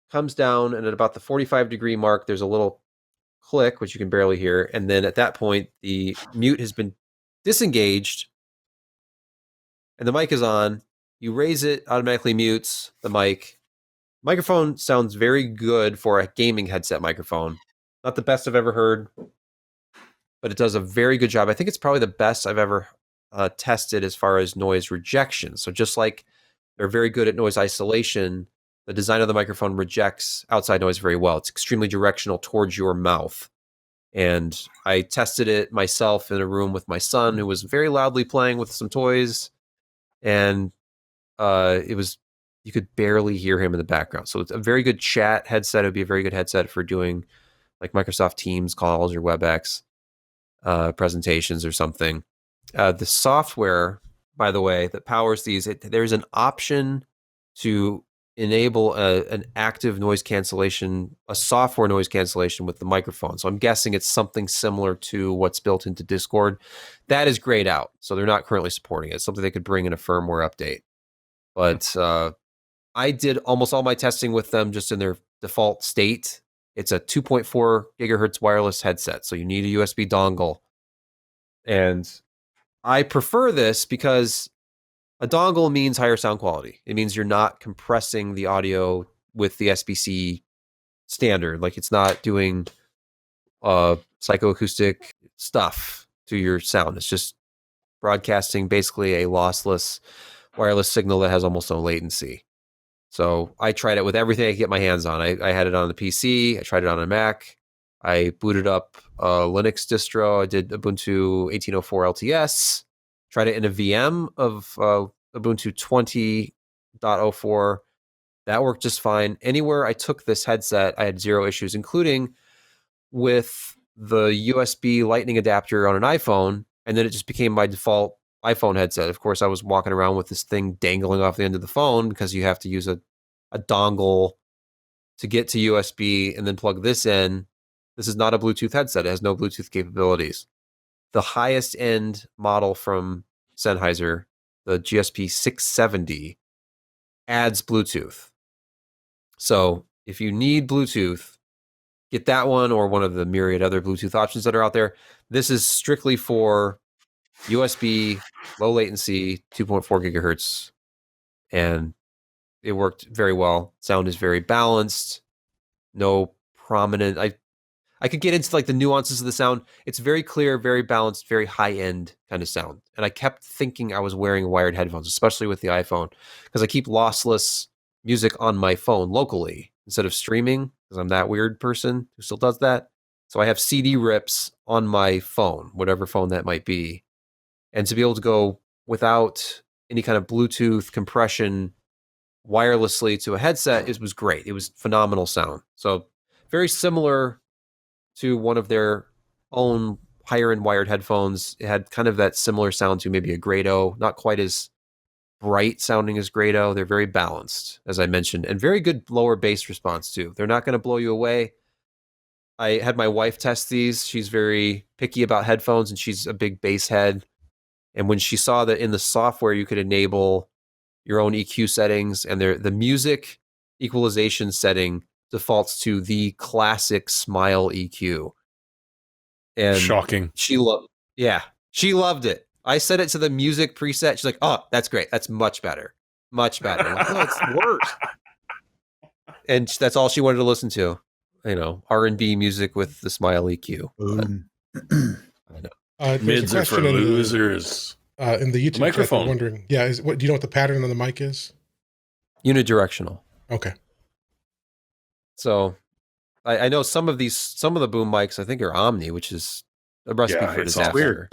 comes down, and at about the 45-degree mark, there's a little click, which you can barely hear. And then at that point, the mute has been disengaged, and the mic is on. You raise it, automatically mutes the mic. Microphone sounds very good for a gaming headset microphone. Not the best I've ever heard, but it does a very good job. I think it's probably the best I've ever tested as far as noise rejection. So just like they're very good at noise isolation, the design of the microphone rejects outside noise very well. It's extremely directional towards your mouth. And I tested it myself in a room with my son, who was very loudly playing with some toys. And you could barely hear him in the background. So it's a very good chat headset. It would be a very good headset for doing like Microsoft Teams calls or WebEx presentations or something. The software, by the way, that powers these, there's an option to enable an active noise cancellation, a software noise cancellation with the microphone. So I'm guessing it's something similar to what's built into Discord. That is grayed out, so they're not currently supporting it. It's something they could bring in a firmware update. But I did almost all my testing with them just in their default state. It's a 2.4 gigahertz wireless headset, so you need a USB dongle. And I prefer this because a dongle means higher sound quality. It means you're not compressing the audio with the SBC standard. Like it's not doing psychoacoustic stuff to your sound. It's just broadcasting basically a lossless wireless signal that has almost no latency. So I tried it with everything I could get my hands on. I had it on the PC. I tried it on a Mac. I booted up a Linux distro. I did Ubuntu 18.04 LTS. Tried it in a VM of Ubuntu 20.04. That worked just fine. Anywhere I took this headset, I had zero issues, including with the USB Lightning adapter on an iPhone, and then it just became my default iPhone headset. Of course, I was walking around with this thing dangling off the end of the phone because you have to use a dongle to get to USB and then plug this in. This is not a Bluetooth headset. It has no Bluetooth capabilities. The highest end model from Sennheiser, the GSP 670, adds Bluetooth. So if you need Bluetooth, get that one or one of the myriad other Bluetooth options that are out there. This is strictly for USB, low latency, 2.4 gigahertz, and it worked very well. Sound is very balanced. No prominent. I could get into like the nuances of the sound. It's very clear, very balanced, very high end kind of sound. And I kept thinking I was wearing wired headphones, especially with the iPhone, because I keep lossless music on my phone locally instead of streaming, because I'm that weird person who still does that. So I have CD rips on my phone, whatever phone that might be. And to be able to go without any kind of Bluetooth compression wirelessly to a headset, it was great. It was phenomenal sound. So very similar to one of their own higher end wired headphones. It had kind of that similar sound to maybe a Grado, not quite as bright sounding as Grado. They're very balanced, as I mentioned, and very good lower bass response too. They're not going to blow you away. I had my wife test these. She's very picky about headphones and she's a big bass head. And when she saw that in the software you could enable your own EQ settings, and the music equalization setting defaults to the classic Smile EQ. And shocking. She loved it. I set it to the music preset. She's like, "Oh, that's great. That's much better. Much better." I'm like, "No, it's worse." And that's all she wanted to listen to. R&B music with the Smile EQ. Boom. I know. Mids are for losers. In the YouTube microphone. chat, wondering, do you know what the pattern on the mic is? Unidirectional. Okay. So I know some of the boom mics I think are Omni, which is a recipe for disaster.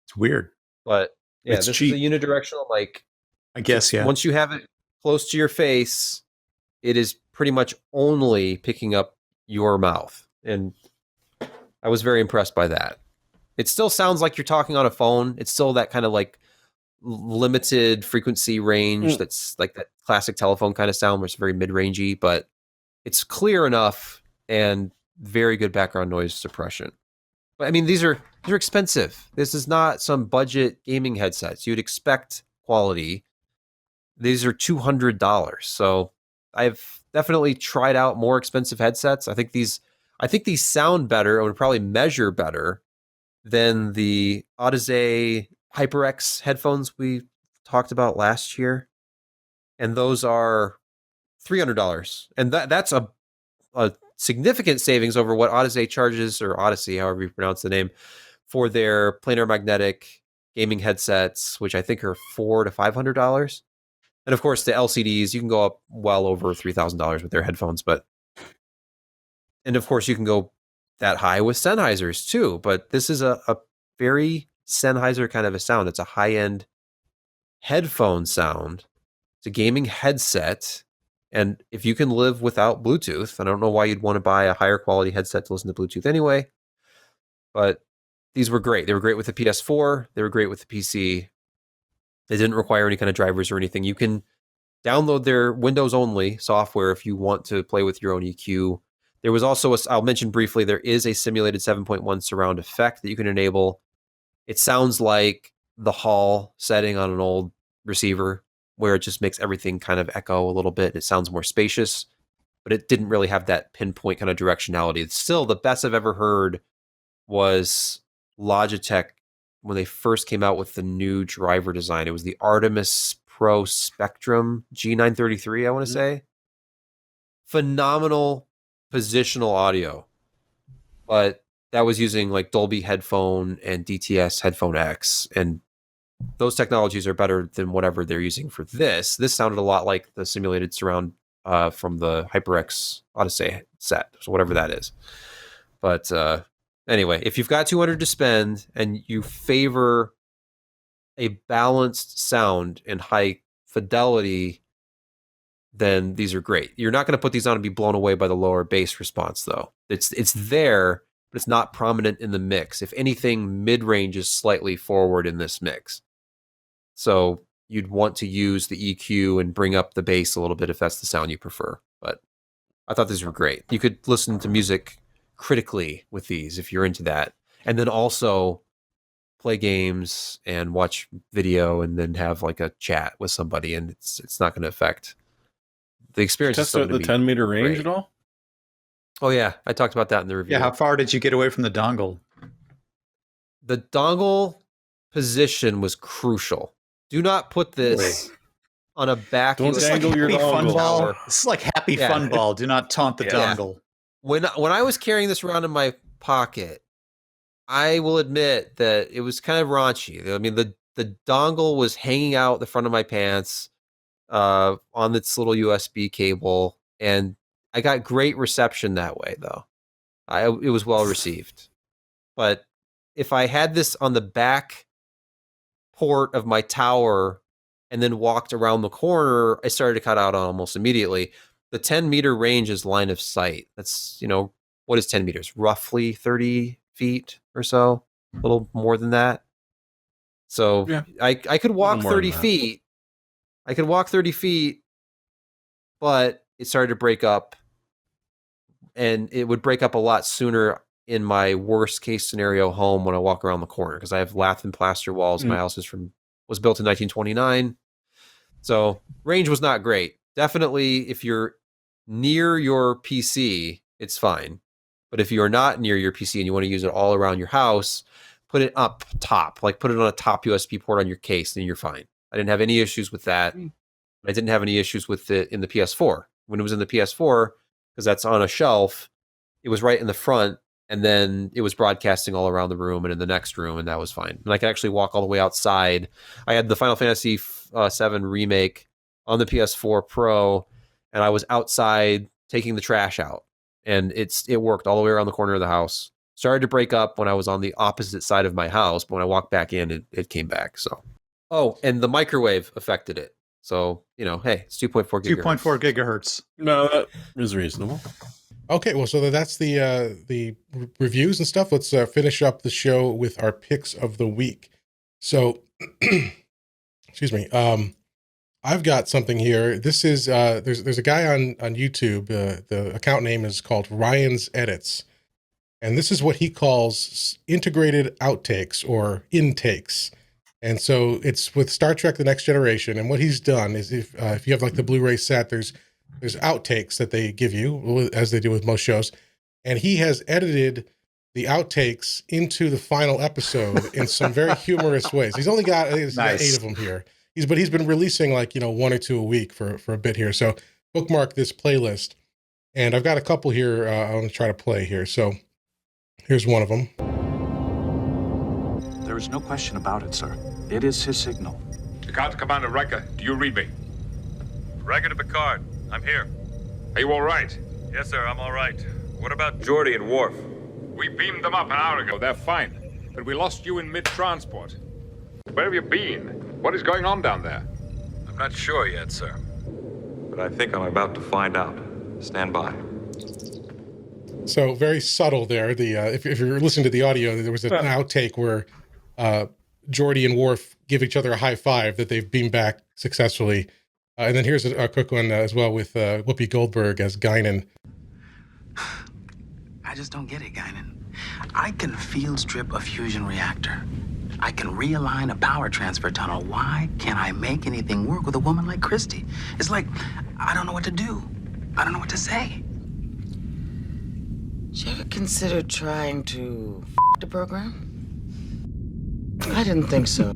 It's weird. But yeah, It's this cheap. is a unidirectional mic. I guess, yeah. Once you have it close to your face, it is pretty much only picking up your mouth. And I was very impressed by that. It still sounds like you're talking on a phone. It's still that kind of like limited frequency range that's like that classic telephone kind of sound where it's very mid-rangey, but it's clear enough and very good background noise suppression. But I mean, they're expensive. This is not some budget gaming headsets. You'd expect quality. These are $200. So I've definitely tried out more expensive headsets. I think these sound better and would probably measure better than the Audeze HyperX headphones we talked about last year. And those are $300. And that's a significant savings over what Audeze charges, or Odyssey, however you pronounce the name, for their planar magnetic gaming headsets, which I think are $400 to $500. And of course, the LCDs, you can go up well over $3,000 with their headphones. And of course, you can go that high with Sennheisers too. But this is a very Sennheiser kind of a sound. It's a high-end headphone sound. It's a gaming headset. And if you can live without Bluetooth, I don't know why you'd want to buy a higher quality headset to listen to Bluetooth anyway. But these were great. They were great with the PS4. They were great with the PC. They didn't require any kind of drivers or anything. You can download their Windows only software if you want to play with your own EQ. There was also, I'll mention briefly, there is a simulated 7.1 surround effect that you can enable. It sounds like the Hall setting on an old receiver, where it just makes everything kind of echo a little bit. It sounds more spacious, but it didn't really have that pinpoint kind of directionality. Still, the best I've ever heard was Logitech when they first came out with the new driver design. It was the Artemis Pro Spectrum G933, I want to say. Phenomenal positional audio. But that was using like Dolby headphone and DTS headphone X, and those technologies are better than whatever they're using for this. This sounded a lot like the simulated surround from the HyperX Odyssey set, so whatever that is. But anyway, if you've got $200 to spend and you favor a balanced sound and high fidelity, then these are great. You're not going to put these on and be blown away by the lower bass response, though. It's there, but it's not prominent in the mix. If anything, mid-range is slightly forward in this mix. So you'd want to use the EQ and bring up the bass a little bit if that's the sound you prefer. But I thought these were great. You could listen to music critically with these if you're into that. And then also play games and watch video and then have like a chat with somebody, and it's not going to affect the experience. Test out the 10-meter range great. at all? Oh yeah, I talked about that in the review. Yeah, how far did you get away from the dongle? The dongle position was crucial. Do not put this on a back. Don't dangle your Fun dongle. ball. This is like happy fun ball. Do not taunt the dongle. When I was carrying this around in my pocket, I will admit that it was kind of raunchy. I mean, the dongle was hanging out the front of my pants on its little USB cable, and I got great reception that way, though. It was well received. But if I had this on the back port of my tower and then walked around the corner, I started to cut out almost immediately. The 10-meter range is line of sight. That's, what is 10 meters? Roughly 30 feet or so, a little more than that. So yeah, I could walk 30 feet. I could walk 30 feet, but it started to break up, and it would break up a lot sooner in my worst case scenario home when I walk around the corner, because I have lath and plaster walls. My house was built in 1929. So range was not great. Definitely if you're near your PC, it's fine. But if you're not near your PC and you want to use it all around your house, put it up top, like put it on a top USB port on your case, then you're fine. I didn't have any issues with that. I didn't have any issues with it in the PS4. When it was in the PS4, because that's on a shelf, it was right in the front, and then it was broadcasting all around the room and in the next room, and that was fine. And I could actually walk all the way outside. I had the Final Fantasy VII Remake on the PS4 Pro, and I was outside taking the trash out. And it worked all the way around the corner of the house. Started to break up when I was on the opposite side of my house, but when I walked back in, it came back. So, and the microwave affected it. So, hey, it's 2.4 gigahertz. 2.4 gigahertz. No, that is reasonable. Okay, well, so that's the reviews and stuff. Let's finish up the show with our picks of the week. So, excuse me. I've got something here. This is there's a guy on YouTube. The account name is called Ryan's Edits, and this is what he calls integrated outtakes or intakes. And so it's with Star Trek: The Next Generation. And what he's done is if you have like the Blu-ray set, there's outtakes that they give you, as they do with most shows, and he has edited the outtakes into the final episode in some very humorous ways. He's only got, he's got 8 of them here. But he's been releasing like 1 or 2 a week for a bit here. So bookmark this playlist, and I've got a couple here. I'm going to try to play here. So here's one of them. There is no question about it, sir. It is his signal. Picard to Commander Riker, do you read me? Riker to Picard, I'm here. Are you all right? Yes, sir, I'm all right. What about Geordi and Worf? We beamed them up an hour ago. They're fine. But we lost you in mid-transport. Where have you been? What is going on down there? I'm not sure yet, sir. But I think I'm about to find out. Stand by. So very subtle there. If you're listening to the audio, there was an outtake where Geordi and Worf give each other a high five that they've beamed back successfully. And then here's a quick one as well with Whoopi Goldberg as Guinan. I just don't get it, Guinan. I can field strip a fusion reactor. I can realign a power transfer tunnel. Why can't I make anything work with a woman like Christy? It's like, I don't know what to do. I don't know what to say. Did you ever consider trying to the program? I didn't think so.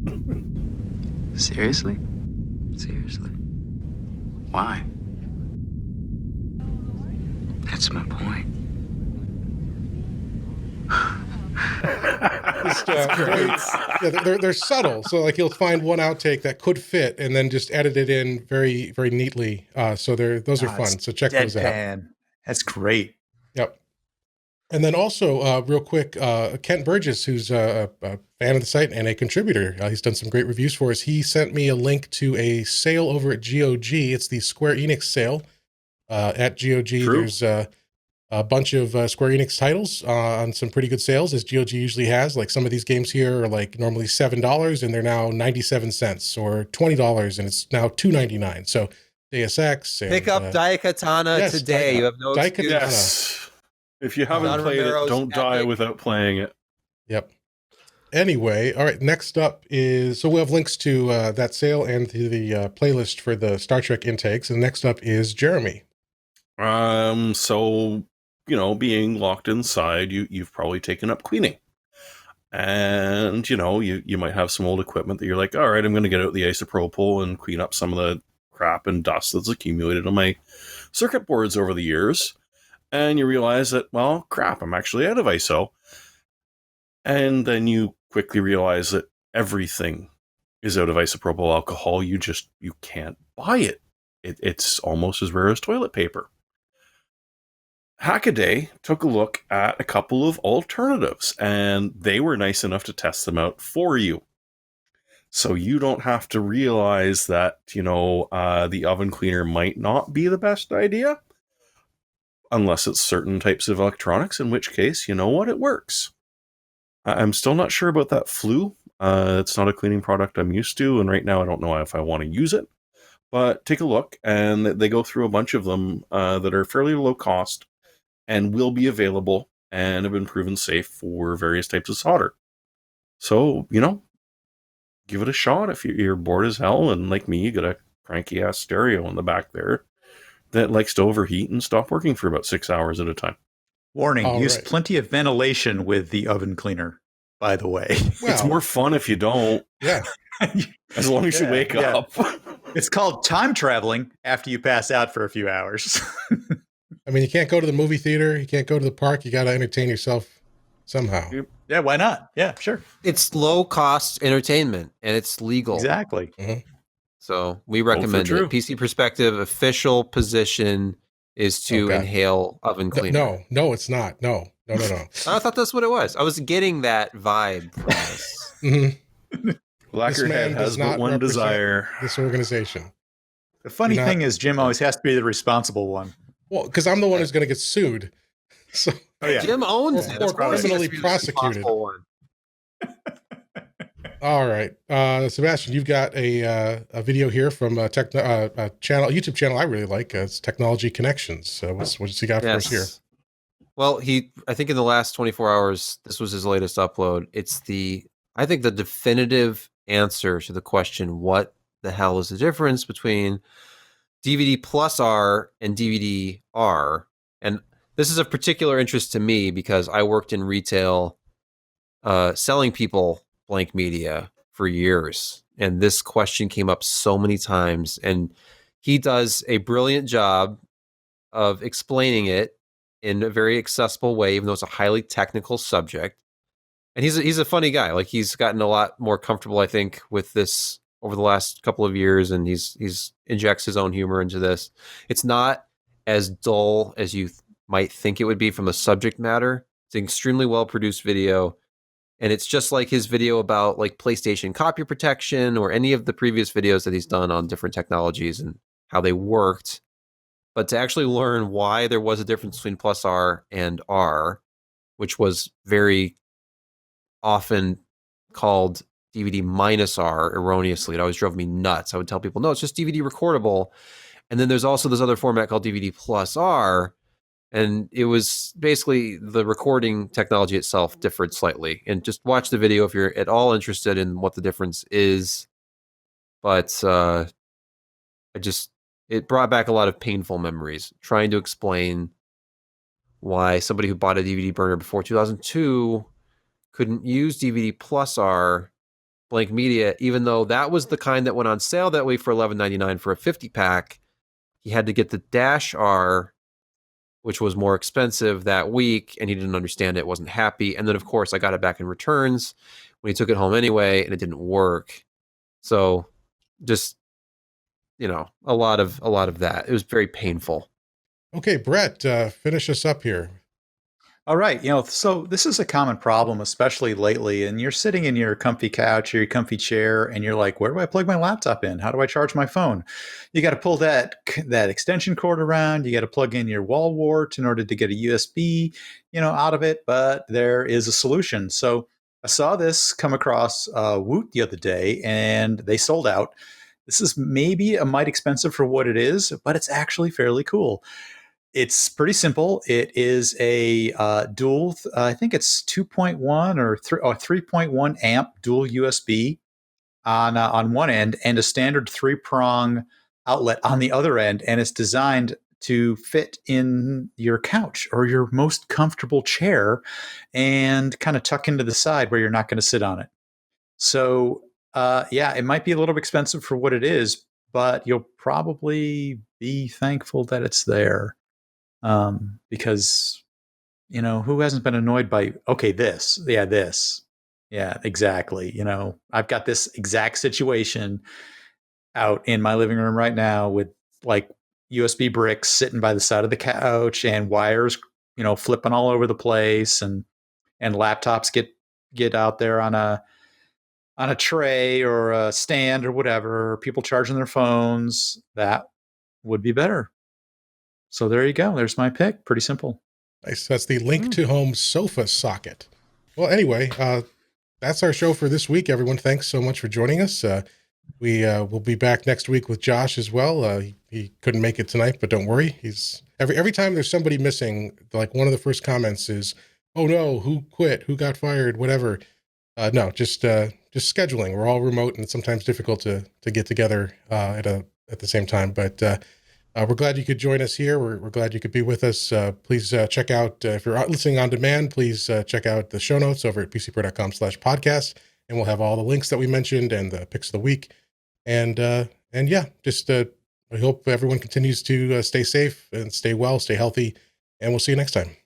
Seriously? Seriously. Why? That's my point. They're subtle. So like he'll find one outtake that could fit and then just edit it in very, very neatly. So those are fun. So check those out. That's great. Yep. And then also, real quick, Kent Burgess, who's a fan of the site and a contributor, he's done some great reviews for us. He sent me a link to a sale over at GOG. It's the Square Enix sale at GOG. True. There's a bunch of Square Enix titles on some pretty good sales, as GOG usually has. Like some of these games here are like normally $7, and they're now 97 cents, or $20, and it's now $2.99. So Deus Ex. And, Pick up Daikatana today. You have no excuse. Yes. If you haven't John played Romero's it, don't die epic. without playing it. Yep. Anyway, all right. Next up is, so we'll have links to that sale and to the playlist for the Star Trek intakes. And next up is Jeremy. So, you know, being locked inside, you've probably taken up cleaning. And, you know, you might have some old equipment that you're like, all right, I'm going to get out the isopropyl and clean up some of the crap and dust that's accumulated on my circuit boards over the years. And you realize that, well, crap, I'm actually out of ISO. And then you quickly realize that everything is out of isopropyl alcohol. You can't buy it. It's almost as rare as toilet paper. Hackaday took a look at a couple of alternatives, and they were nice enough to test them out for you. So you don't have to realize that, you know, the oven cleaner might not be the best idea, unless it's certain types of electronics, in which case, you know what, it works. I'm still not sure about that Flue. It's not a cleaning product I'm used to, and right now I don't know if I want to use it. But take a look, and they go through a bunch of them that are fairly low cost and will be available and have been proven safe for various types of solder. So, you know, give it a shot if you're bored as hell, and like me, you got a cranky-ass stereo in the back there that likes to overheat and stop working for about 6 hours at a time. Warning, All use right. plenty of ventilation with the oven cleaner, by the way. Well, It's more fun if you don't, yeah. as long as you wake yeah. up. It's called time traveling after you pass out for a few hours. I mean, you can't go to the movie theater. You can't go to the park. You got to entertain yourself somehow. Yep. Yeah, why not? Yeah, sure. It's low cost entertainment and it's legal. Exactly. So we recommend true. it. PC Perspective official position is to inhale oven cleaner. No, it's not. No. I thought that's what it was. I was getting that vibe from this. Lacquerhead has but one desire. This organization. The funny thing is, Jim always has to be the responsible one. Well, because I'm the one who's going to get sued. So Jim owns it. Or criminally prosecuted. All right, Sebastian, you've got a video here from a YouTube channel I really like. It's Technology Connections. So what's he got for us here? Well, I think in the last 24 hours, this was his latest upload. It's I think the definitive answer to the question, what the hell is the difference between DVD plus R and DVD R? And this is of particular interest to me because I worked in retail selling people blank media for years. And this question came up so many times. And he does a brilliant job of explaining it in a very accessible way, even though it's a highly technical subject. And he's a funny guy. Like, he's gotten a lot more comfortable, I think, with this over the last couple of years, and he's injects his own humor into this. It's not as dull as you might think it would be from a subject matter. It's an extremely well produced video, and it's just like his video about like PlayStation copy protection or any of the previous videos that he's done on different technologies and how they worked. But to actually learn why there was a difference between plus R and R, which was very often called DVD minus R erroneously. It always drove me nuts. I would tell people, no, it's just DVD recordable. And then there's also this other format called DVD plus R. And it was basically the recording technology itself differed slightly. And just watch the video if you're at all interested in what the difference is. But it brought back a lot of painful memories trying to explain why somebody who bought a DVD burner before 2002 couldn't use DVD plus R blank media, even though that was the kind that went on sale that way for $11.99 for a 50-pack. He had to get the Dash R, which was more expensive that week, and he didn't understand it, wasn't happy. And then, of course, I got it back in returns when he took it home anyway, and it didn't work. So just, you know, a lot of that. It was very painful. Okay, Brett, finish us up here. All right. So this is a common problem, especially lately. And you're sitting in your comfy couch or your comfy chair, and you're like, where do I plug my laptop in? How do I charge my phone? You got to pull that extension cord around. You got to plug in your wall wart in order to get a USB, out of it. But there is a solution. So I saw this come across Woot the other day, and they sold out. This is maybe a mite expensive for what it is, but it's actually fairly cool. It's pretty simple. It is a dual, I think it's 2.1 or 3.1 amp dual USB on one end and a standard 3-prong outlet on the other end. And it's designed to fit in your couch or your most comfortable chair and kind of tuck into the side where you're not going to sit on it. So, yeah, it might be a little expensive for what it is, but you'll probably be thankful that it's there. Because who hasn't been annoyed by this, yeah, exactly. I've got this exact situation out in my living room right now with like USB bricks sitting by the side of the couch and wires, flipping all over the place, and laptops get out there on a tray or a stand or whatever. People charging their phones. That would be better. So there you go. There's my pick. Pretty simple. Nice. That's the Link to Home sofa socket. Well, anyway, that's our show for this week. Everyone, thanks so much for joining us. We will be back next week with Josh as well. He couldn't make it tonight, but don't worry. He's every time there's somebody missing, like one of the first comments is, "Oh no, who quit? Who got fired? Whatever." No, just scheduling. We're all remote and sometimes difficult to get together at the same time. But we're glad you could join us here. We're glad you could be with us. Please check out, if you're listening on demand, please check out the show notes over at pcpro.com/podcast, and we'll have all the links that we mentioned and the picks of the week. And yeah, just I hope everyone continues to stay safe and stay well, stay healthy, and we'll see you next time.